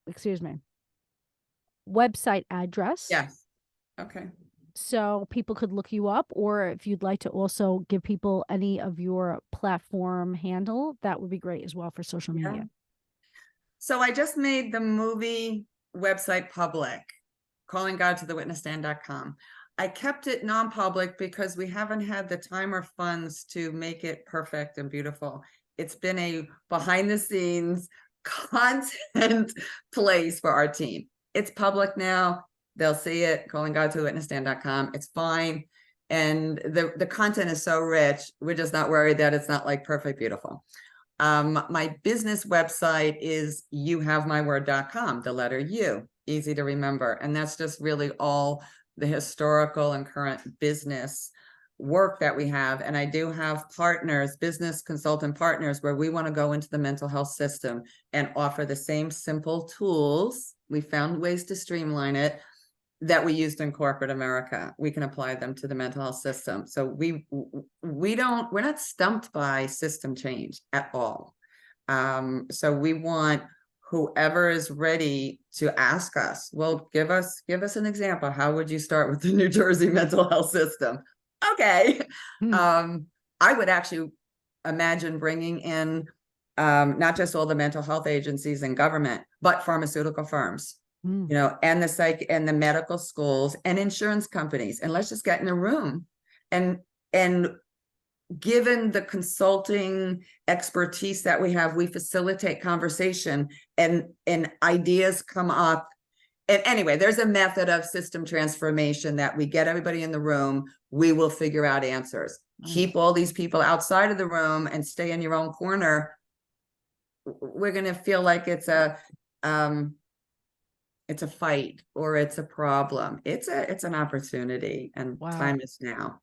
excuse me, website address. Yes. Okay. So people could look you up, or if you'd like to also give people any of your platform handle, that would be great as well for social Yeah. media. So I just made the movie website public, callinggodtothewitnessstand.com. I kept it non-public because we haven't had the time or funds to make it perfect and beautiful. It's been a behind the scenes content place for our team. It's public now. They'll see it, callinggodtothewitnessstand.com. It's fine. And the content is so rich. We're just not worried that it's not like perfect, beautiful. My business website is youhavemyword.com, the letter U, easy to remember. And that's just really all the historical and current business work that we have. And I do have partners, business consultant partners, where we want to go into the mental health system and offer the same simple tools. We found ways to streamline it that we used in corporate America. We can apply them to the mental health system. So we're not stumped by system change at all. So we want whoever is ready to ask us, well, give us an example. How would you start with the New Jersey mental health system? Okay. I would actually imagine bringing in not just all the mental health agencies and government, but pharmaceutical firms, and the psych and the medical schools and insurance companies. And let's just get in a room and given the consulting expertise that we have, we facilitate conversation and ideas come up. And anyway, there's a method of system transformation that we get everybody in the room. We will figure out answers. Keep all these people outside of the room and stay in your own corner. We're going to feel like it's a fight or it's a problem. It's an opportunity, and time is now.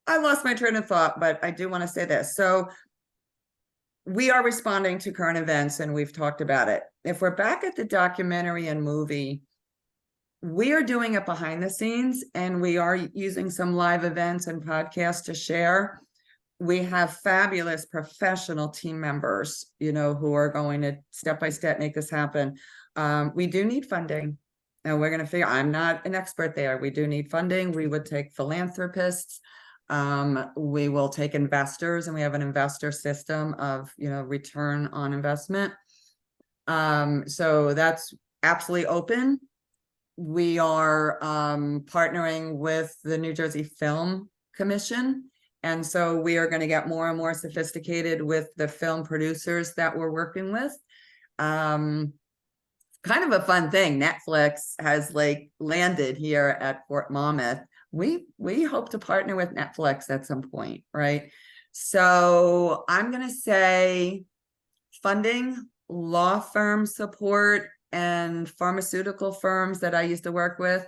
I lost my train of thought, but I do want to say this. So we are responding to current events, and we've talked about it. If we're back at the documentary and movie, we are doing it behind the scenes, and we are using some live events and podcasts to share. We have fabulous professional team members, who are going to step by step make this happen. We do need funding. And we're going to figure, I'm not an expert there. We do need funding. We would take philanthropists. We will take investors, and we have an investor system of, return on investment. So that's absolutely open. We are partnering with the New Jersey Film Commission. And so we are going to get more and more sophisticated with the film producers that we're working with. Kind of a fun thing. Netflix has landed here at Fort Monmouth. We hope to partner with Netflix at some point, right? So I'm going to say funding, law firm support, and pharmaceutical firms that I used to work with.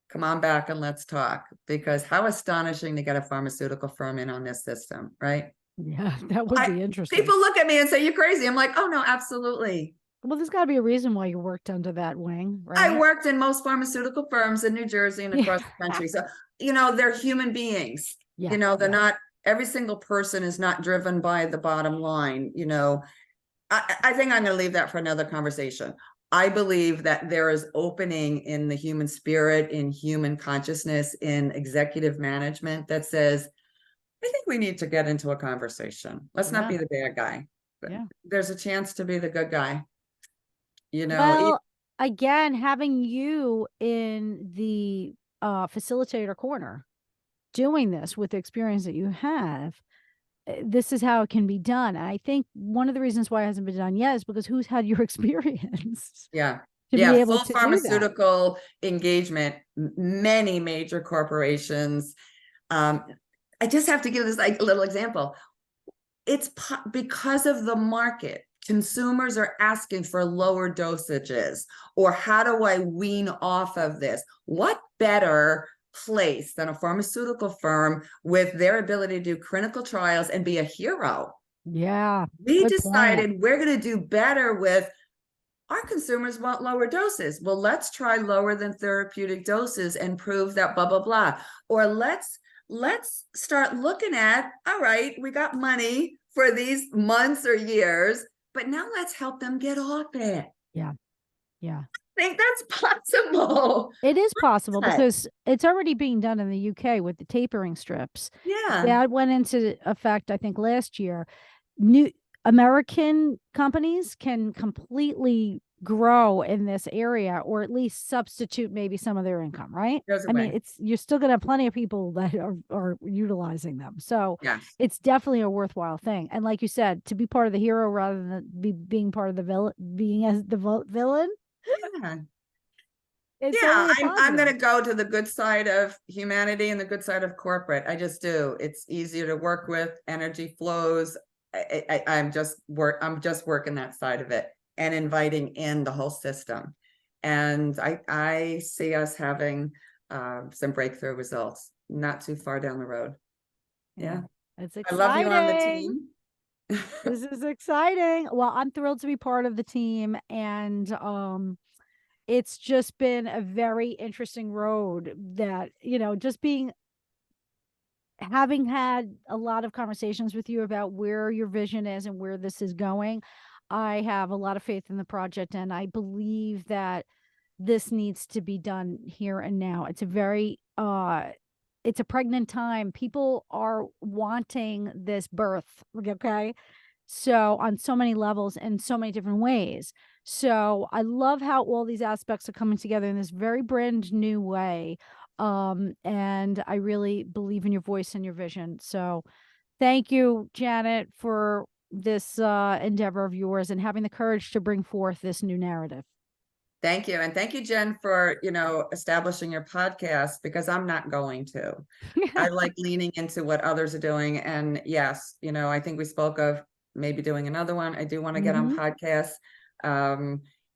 Come on back and let's talk, because how astonishing to get a pharmaceutical firm in on this system, right? Yeah, that would be interesting. People look at me and say, you're crazy. I'm like, oh no, absolutely. Well, there's got to be a reason why you worked under that wing, right? I worked in most pharmaceutical firms in New Jersey and across the country. So, they're human beings. They're not, every single person is not driven by the bottom line. I think I'm going to leave that for another conversation. I believe that there is opening in the human spirit, in human consciousness, in executive management that says, I think we need to get into a conversation. Let's not be the bad guy. But there's a chance to be the good guy. Well, again, having you in the facilitator corner, doing this with the experience that you have, this is how it can be done. And I think one of the reasons why it hasn't been done yet is because who's had your experience? Yeah. To be able full to pharmaceutical engagement, many major corporations. I just have to give this a little example. It's because of the market. Consumers are asking for lower dosages, or how do I wean off of this? What better place than a pharmaceutical firm with their ability to do clinical trials and be a hero? Yeah. We decided we're going to do better with our consumers want lower doses. Well, let's try lower than therapeutic doses and prove that blah, blah, blah. Or let's let's start looking at, all right, we got money for these months or years, but now let's help them get off it. Yeah. I think that's possible. It is possible But, because it's already being done in the UK with the tapering strips. yeah, That went into effect, I think, last year. New American companies can completely grow in this area, or at least substitute maybe some of their income, right? there's a I mean, way. you're still gonna have plenty of people that are utilizing them. So Yes. it's definitely a worthwhile thing. And like you said, to be part of the hero rather than being part of the villain, being as the villain, Yeah. it's Yeah, only a I'm positive. gonna go to the good side of humanity and the good side of corporate. I just do. It's easier to work with, energy flows. I'm just working that side of it and inviting in the whole system. And I see us having some breakthrough results not too far down the road. Yeah. It's I love you on the exciting. team. This is exciting. Well, I'm thrilled to be part of the team, and it's just been a very interesting road that, just having had a lot of conversations with you about where your vision is and where this is going. I have a lot of faith in the project, and I believe that this needs to be done here and now. It's a pregnant time. People are wanting this birth, okay? So on so many levels and so many different ways. So I love how all these aspects are coming together in this very brand new way. And I really believe in your voice and your vision. So thank you, Janet, for this endeavor of yours and having the courage to bring forth this new narrative. Thank you. And thank you, Jen, for, establishing your podcast, because I'm not going to. I like leaning into what others are doing. And yes, I think we spoke of maybe doing another one. I do want to get on podcasts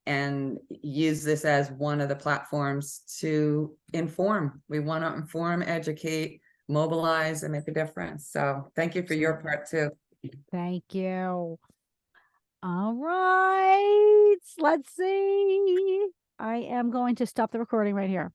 and use this as one of the platforms to inform. We want to inform, educate, mobilize, and make a difference. So thank you for your part too. Thank you. All right. Let's see. I am going to stop the recording right here.